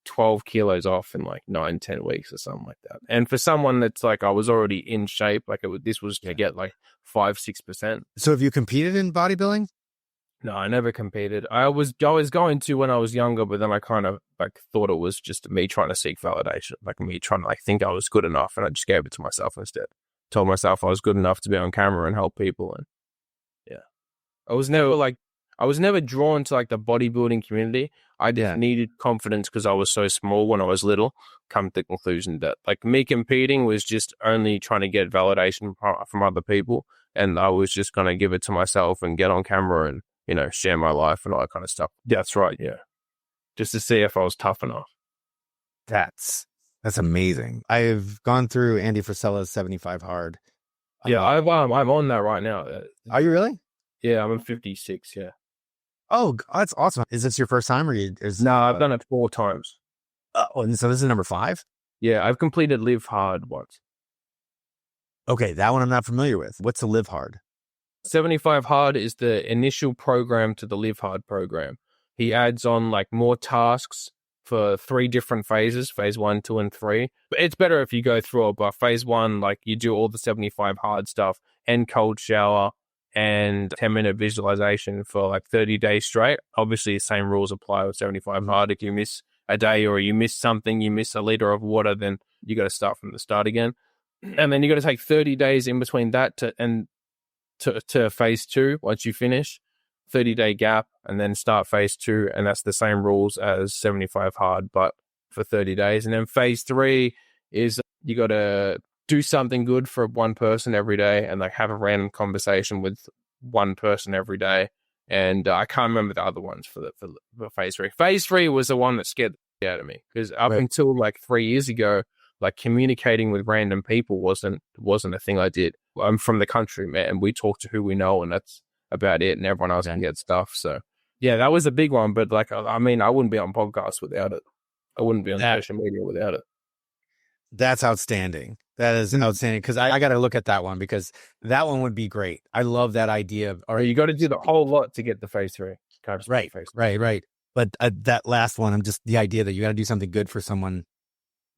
12 kilos off in like 9-10 weeks or something like that. And for someone that's like, I was already in shape, like this was to get like 5-6%. So have you competed in bodybuilding? No, I never competed. I was going to when I was younger, but then I kind of like thought it was just me trying to seek validation, like me trying to like think I was good enough, and I just gave it to myself instead. Told myself I was good enough to be on camera and help people. And I was never drawn to like the bodybuilding community. I just needed confidence because I was so small when I was little. Come to the conclusion that like me competing was just only trying to get validation from other people, and I was just going to give it to myself and get on camera and share my life and all that kind of stuff. That's right, yeah. Just to see if I was tough enough. That's amazing. I've gone through Andy Frisella's 75 Hard. Yeah, I'm on that right now. Are you really? Yeah, I'm 56. Yeah. Oh, that's awesome. Is this your first time, or No, I've done it 4 times. Oh, and so this is number 5? Yeah, I've completed Live Hard once. Okay, that one I'm not familiar with. What's the Live Hard? 75 Hard is the initial program to the Live Hard program. He adds on like more tasks for 3 different phases, phase 1, 2, and 3. But it's better if you go through it. But phase 1, like you do all the 75 hard stuff and cold shower and 10-minute visualization for like 30 days straight. Obviously, the same rules apply with 75 hard. If you miss a day or you miss something, you miss a liter of water, then you got to start from the start again. And then you got to take 30 days in between that to phase 2 once you finish. 30-day gap, and then start phase 2, and that's the same rules as 75 hard, but for 30 days. And then phase 3 is you got to do something good for one person every day, and like have a random conversation with one person every day. And I can't remember the other ones for phase 3. Phase 3 was the one that scared the shit out of me, because up until like 3 years ago, like communicating with random people wasn't a thing I did. I'm from the country, man, and we talk to who we know, and that's about it, and everyone else can get stuff. So yeah, that was a big one. But like, I mean, I wouldn't be on podcasts without it. I wouldn't be on social media without it. That's outstanding. That is outstanding, because I got to look at that one, because that one would be great. I love that idea of, or you got to do the whole lot to get the phase 3. Right. But that last one, I'm just the idea that you got to do something good for someone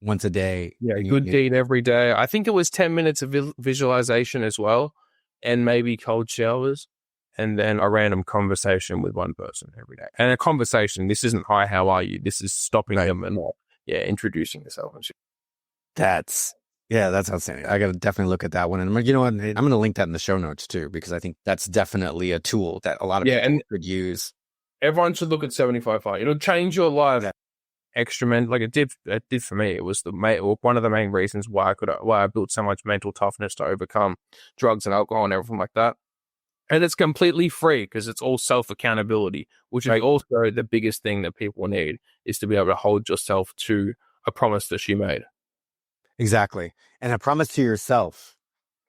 once a day. Yeah, good deed every day. I think it was 10 minutes of visualization as well, and maybe cold showers. And then a random conversation with one person every day. And a conversation, this isn't, hi, how are you? This is stopping them and introducing yourself and shit. That's outstanding. I got to definitely look at that one. And you know what? I'm going to link that in the show notes too, because I think that's definitely a tool that a lot of people could use. Everyone should look at 75 hard. It'll change your life. Extra mental, like it did for me. It was one of the main reasons why I built so much mental toughness to overcome drugs and alcohol and everything like that. And it's completely free, because it's all self-accountability, which is also the biggest thing that people need, is to be able to hold yourself to a promise that you made. Exactly. And a promise to yourself.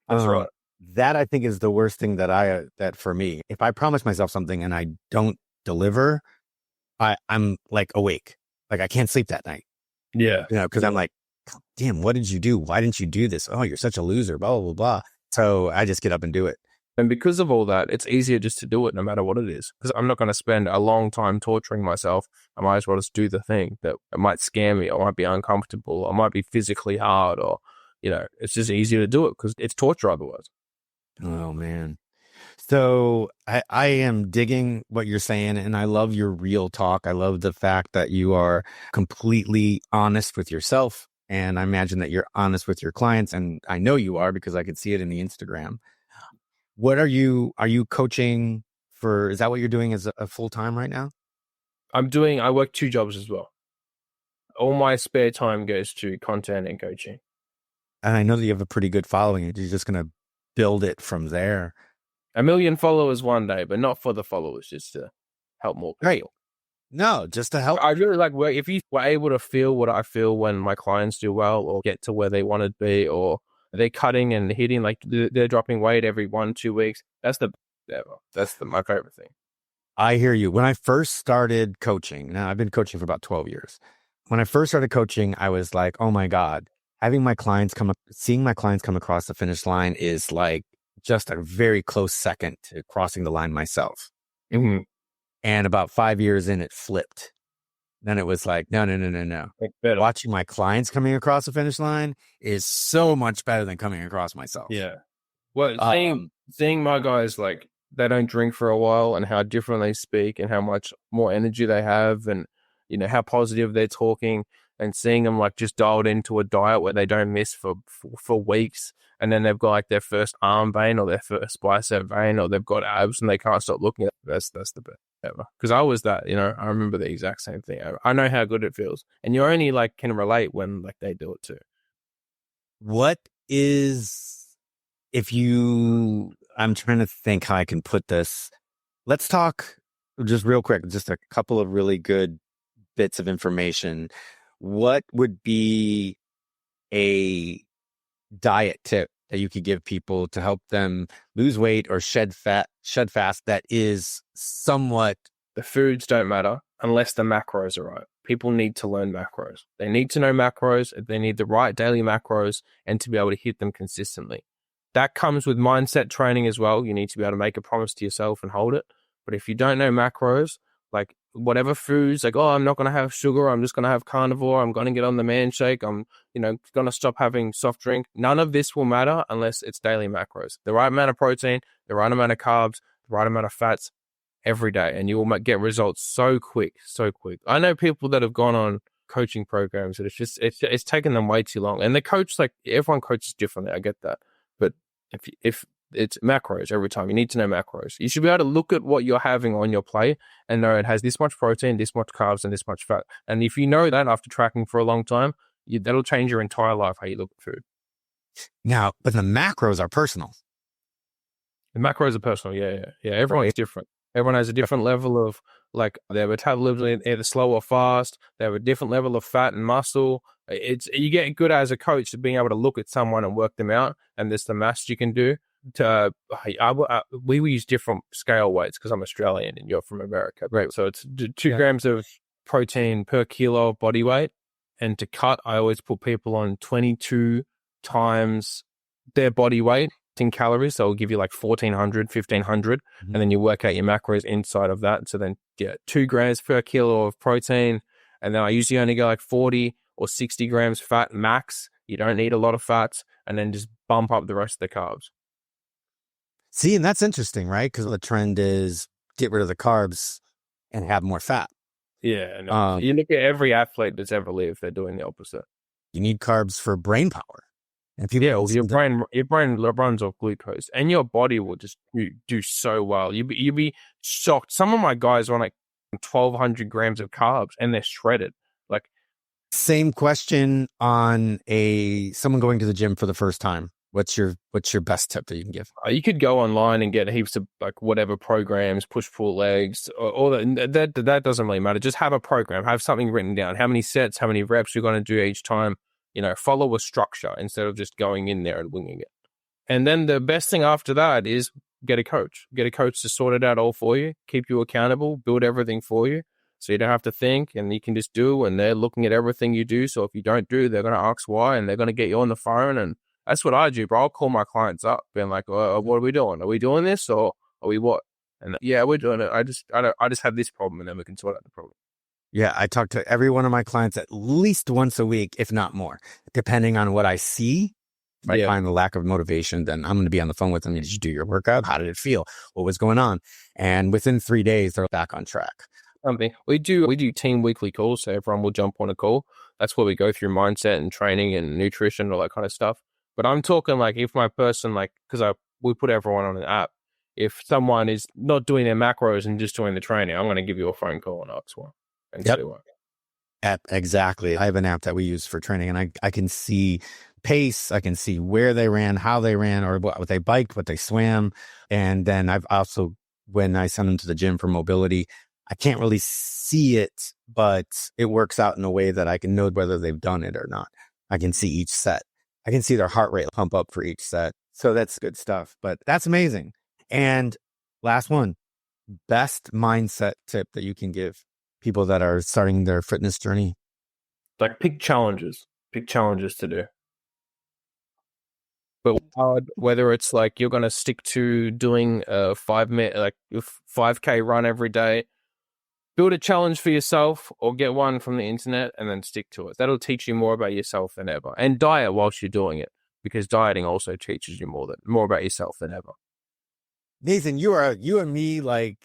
That's right. That I think is the worst thing that for me, if I promise myself something and I don't deliver, I'm like awake. Like I can't sleep that night. Yeah. Because I'm like, damn, what did you do? Why didn't you do this? Oh, you're such a loser, blah, blah, blah, blah. So I just get up and do it. And because of all that, it's easier just to do it no matter what it is. Because I'm not going to spend a long time torturing myself. I might as well just do the thing that it might scare me, or might be uncomfortable, or might be physically hard, or, it's just easier to do it because it's torture otherwise. Oh, man. So I am digging what you're saying, and I love your real talk. I love the fact that you are completely honest with yourself. And I imagine that you're honest with your clients. And I know you are, because I could see it in the Instagram. What are you coaching for? Is that what you're doing as a full time right now? I work 2 jobs as well. All my spare time goes to content and coaching. And I know that you have a pretty good following. You're just going to build it from there. 1 million followers one day, but not for the followers, just to help more people. Right. No, just to help. I really like work. If you were able to feel what I feel when my clients do well, or get to where they want to be, or they're cutting and hitting, like they're dropping weight every 1-2 weeks. That's the best ever. That's my favorite thing. I hear you. When I first started coaching, now I've been coaching for about 12 years. When I first started coaching, I was like, oh my God, seeing my clients come across the finish line is like just a very close second to crossing the line myself. Mm-hmm. And about 5 years in, it flipped. Then it was like, no. Watching my clients coming across the finish line is so much better than coming across myself. Yeah. Well, seeing my guys, like, they don't drink for a while, and how different they speak, and how much more energy they have, and, how positive they're talking, and seeing them like just dialed into a diet where they don't miss for weeks. And then they've got like their first arm vein, or their first bicep vein, or they've got abs and they can't stop looking at it. That's the best ever. Because I was that, I remember the exact same thing. I know how good it feels, and you only like can relate when like they do it too. What is, I'm trying to think how I can put this. Let's talk just real quick, just a couple of really good bits of information. What would be a diet tip that you could give people to help them lose weight or shed fast that is somewhat? The foods don't matter unless the macros are right. People need to learn macros. They need to know macros. They need the right daily macros, and to be able to hit them consistently. That comes with mindset training as well. You need to be able to make a promise to yourself and hold it. But if you don't know macros, like whatever foods, like, oh, I'm not going to have sugar. I'm just going to have carnivore. I'm going to get on the man shake. I'm, going to stop having soft drink. None of this will matter unless it's daily macros. The right amount of protein, the right amount of carbs, the right amount of fats every day. And you will get results so quick, so quick. I know people that have gone on coaching programs that it's taken them way too long. And the coach, like, everyone coaches differently. I get that. But if it's macros every time. You need to know macros. You should be able to look at what you're having on your plate and know it has this much protein, this much carbs, and this much fat. And if you know that after tracking for a long time, that'll change your entire life, how you look at food. Now, but the macros are personal. The macros are personal. Yeah. Everyone is different. Everyone has a different level of, like, their metabolism, either slow or fast. They have a different level of fat and muscle. You get good as a coach at being able to look at someone and work them out. And there's the maths you can do. We use different scale weights because I'm Australian and you're from America, right? So it's 2 grams of protein per kilo of body weight, and to cut, I always put people on 22 times their body weight in calories. So it'll give you like 1,400, 1,500, and then you work out your macros inside of that. So then 2 grams per kilo of protein, and then I usually only go like 40 or 60 grams fat max. You don't need a lot of fats, and then just bump up the rest of the carbs. See, and that's interesting, right? Because the trend is get rid of the carbs and have more fat. Yeah. No. You look at every athlete that's ever lived, they're doing the opposite. You need carbs for brain power. And your brain runs off glucose, and your body will just do so well. You'd be shocked. Some of my guys are on like 1,200 grams of carbs, and they're shredded. Like, same question on someone going to the gym for the first time. What's your best tip that you can give? You could go online and get heaps of like whatever programs, push-pull legs, all that doesn't really matter. Just have a program, have something written down, how many sets, how many reps you're going to do each time. Follow a structure instead of just going in there and winging it. And then the best thing after that is get a coach. Get a coach to sort it out all for you, keep you accountable, build everything for you. So you don't have to think, and you can just do, and they're looking at everything you do. So if you don't do, they're going to ask why, and they're going to get you on the phone. And that's what I do, bro. I'll call my clients up being like, what are we doing? Are we doing this, or are we what? And yeah, we're doing it. I just have this problem, and then we can sort out the problem. Yeah, I talk to every one of my clients at least once a week, if not more, depending on what I see. If I find the lack of motivation, then I'm going to be on the phone with them. Did you do your workout? How did it feel? What was going on? And within 3 days, they're back on track. We do team weekly calls, so everyone will jump on a call. That's where we go through mindset and training and nutrition, all that kind of stuff. But I'm talking like if my person, like, because we put everyone on an app. If someone is not doing their macros and just doing the training, I'm going to give you a phone call and ask one. Exactly. I have an app that we use for training, and I can see pace. I can see where they ran, how they ran, or what they biked, what they swam. And then I've also, when I send them to the gym for mobility, I can't really see it, but it works out in a way that I can know whether they've done it or not. I can see each set. I can see their heart rate pump up for each set. So that's good stuff, but that's amazing. And last one, best mindset tip that you can give people that are starting their fitness journey. Like pick challenges to do. But whether it's like you're going to stick to doing a 5K run every day, build a challenge for yourself or get one from the internet and then stick to it. That'll teach you more about yourself than ever. And diet whilst you're doing it, because dieting also teaches you more about yourself than ever. Nathan, you and me, like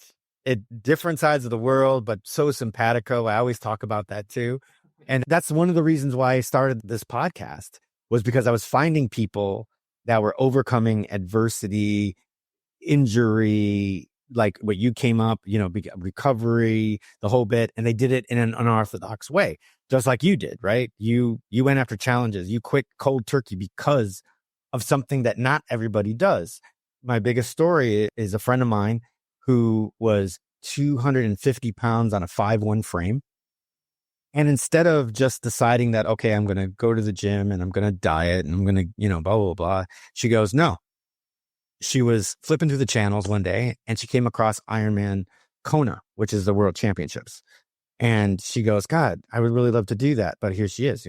at different sides of the world, but so simpatico. I always talk about that too. And that's one of the reasons why I started this podcast, was because I was finding people that were overcoming adversity, injury, like what you came up, recovery, the whole bit. And they did it in an unorthodox way, just like you did, right? You went after challenges. You quit cold turkey because of something that not everybody does. My biggest story is a friend of mine who was 250 pounds on a 5'1" frame. And instead of just deciding that, okay, I'm going to go to the gym and I'm going to diet and I'm going to, blah, blah, blah, she goes, no. She was flipping through the channels one day and she came across Ironman Kona, which is the world championships. And she goes, God, I would really love to do that. But here she is,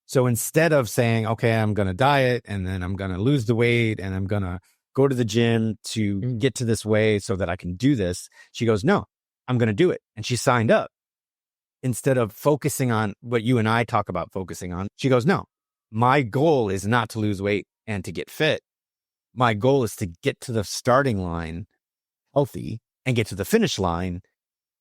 So instead of saying, okay, I'm going to diet and then I'm going to lose the weight and I'm going to go to the gym to get to this way so that I can do this, she goes, no, I'm going to do it. And she signed up. Instead of focusing on what you and I talk about focusing on, she goes, no, my goal is not to lose weight and to get fit. My goal is to get to the starting line healthy and get to the finish line,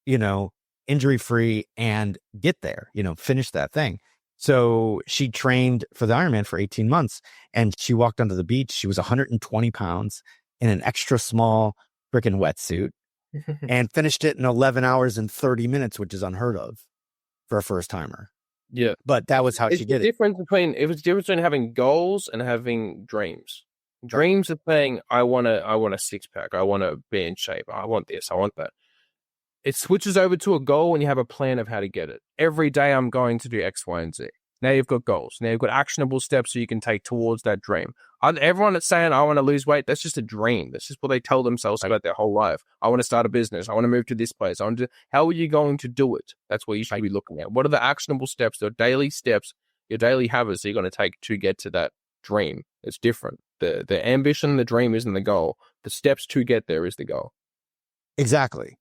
injury free and get there, finish that thing. So she trained for the Ironman for 18 months and she walked onto the beach. She was 120 pounds in an extra small freaking wetsuit and finished it in 11 hours and 30 minutes, which is unheard of for a first timer. Yeah. But that was how she did it. It was different between having goals and having dreams. Dreams are saying, I want a six pack. I want to be in shape. I want this. I want that. It switches over to a goal when you have a plan of how to get it. Every day I'm going to do X, Y, and Z. Now you've got goals. Now you've got actionable steps so you can take towards that dream. Everyone that's saying, I want to lose weight, that's just a dream. That's just what they tell themselves about their whole life. I want to start a business. I want to move to this place. How are you going to do it? That's what you should be looking at. What are the actionable steps, the daily steps, your daily habits that you're going to take to get to that dream? It's different. The ambition, the dream isn't the goal. The steps to get there is the goal. Exactly.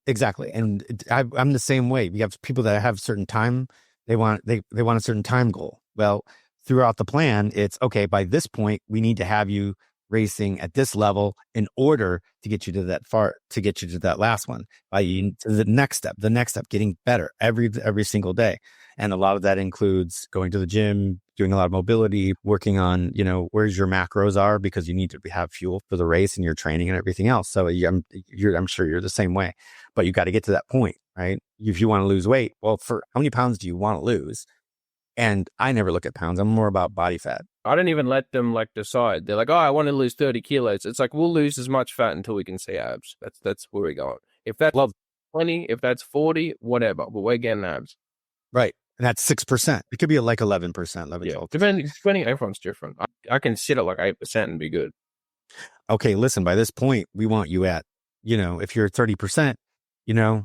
And I'm the same way. We have people that have certain time. They want a certain time goal. Well, throughout the plan, it's okay. By this point, we need to have you racing at this level in order to get you to that last one. To the next step, getting better every single day. And a lot of that includes going to the gym, doing a lot of mobility, working on, where's your macros are because you need to have fuel for the race and your training and everything else. So I'm sure you're the same way, but you got to get to that point, right? If you want to lose weight, well, for how many pounds do you want to lose? And I never look at pounds. I'm more about body fat. I don't even let them decide. They're like, oh, I want to lose 30 kilos. It's like, we'll lose as much fat until we can see abs. That's where we're going. If that's 20, if that's 40, whatever, but we're getting abs. Right. And that's 6%. It could be like 11%, 12%. Depending, everyone's different. I can sit at 8% and be good. Okay, listen, by this point, we want you at, if you're 30%,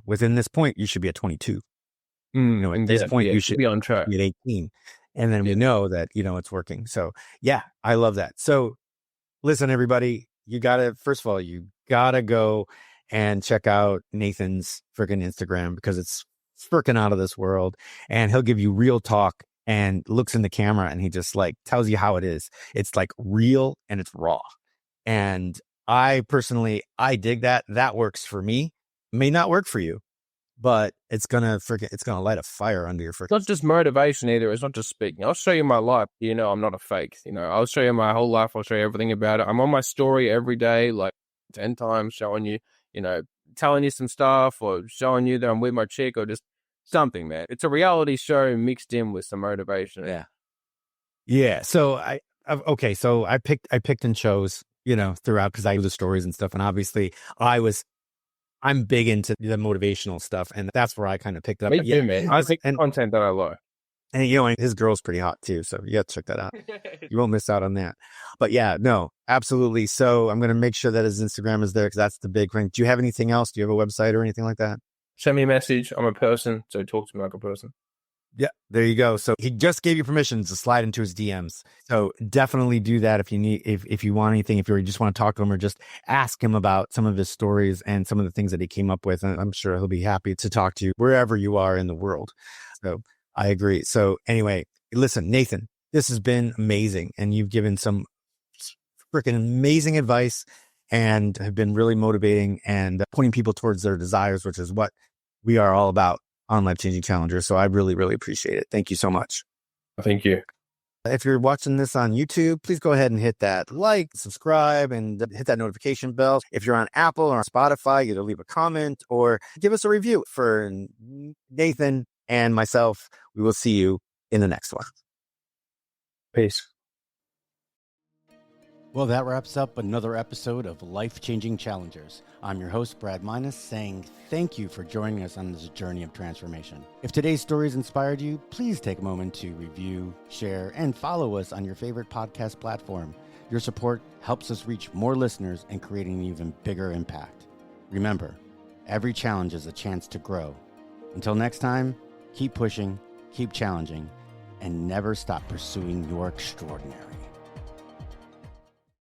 within this point, you should be at 22. At this point, you should be on track. Be at 18. And then we know that, it's working. So, yeah, I love that. So, listen, everybody, first of all, you got to go and check out Nathan's freaking Instagram because it's freaking out of this world. And he'll give you real talk and looks in the camera and he just tells you how it is. It's real and it's raw. And I personally, dig that. That works for me. May not work for you, but it's gonna light a fire under your freaking. It's not just motivation either. It's not just speaking. I'll show you my life. I'm not a fake. I'll show you my whole life. I'll show you everything about it. I'm on my story every day, 10 times, showing you, telling you some stuff or showing you that I'm with my chick or just something, man. It's a reality show mixed in with some motivation. Yeah. So I picked and chose, throughout because I do the stories and stuff. And obviously I'm big into the motivational stuff. And that's where I kind of picked it up. Me too, man. I think content that I like. And, and his girl's pretty hot too. So you got to check that out. You won't miss out on that. But yeah, no, absolutely. So I'm going to make sure that his Instagram is there because that's the big thing. Do you have anything else? Do you have a website or anything like that? Send me a message. I'm a person, so talk to me like a person. Yeah, there you go. So he just gave you permission to slide into his DMs. So definitely do that if you need, if you want anything, if you just want to talk to him or just ask him about some of his stories and some of the things that he came up with. And I'm sure he'll be happy to talk to you wherever you are in the world. So I agree. So anyway, listen, Nathan, this has been amazing. And you've given some freaking amazing advice and have been really motivating and pointing people towards their desires, which is what we are all about on Life Changing Challengers. So I really, really appreciate it. Thank you so much. Thank you. If you're watching this on YouTube, please go ahead and hit that subscribe, and hit that notification bell. If you're on Apple or on Spotify, either leave a comment or give us a review. For Nathan and myself, we will see you in the next one. Peace. Well, that wraps up another episode of Life Changing Challengers. I'm your host, Brad Minus, saying thank you for joining us on this journey of transformation. If today's stories inspired you, please take a moment to review, share, and follow us on your favorite podcast platform. Your support helps us reach more listeners and create an even bigger impact. Remember, every challenge is a chance to grow. Until next time, keep pushing, keep challenging, and never stop pursuing your extraordinary.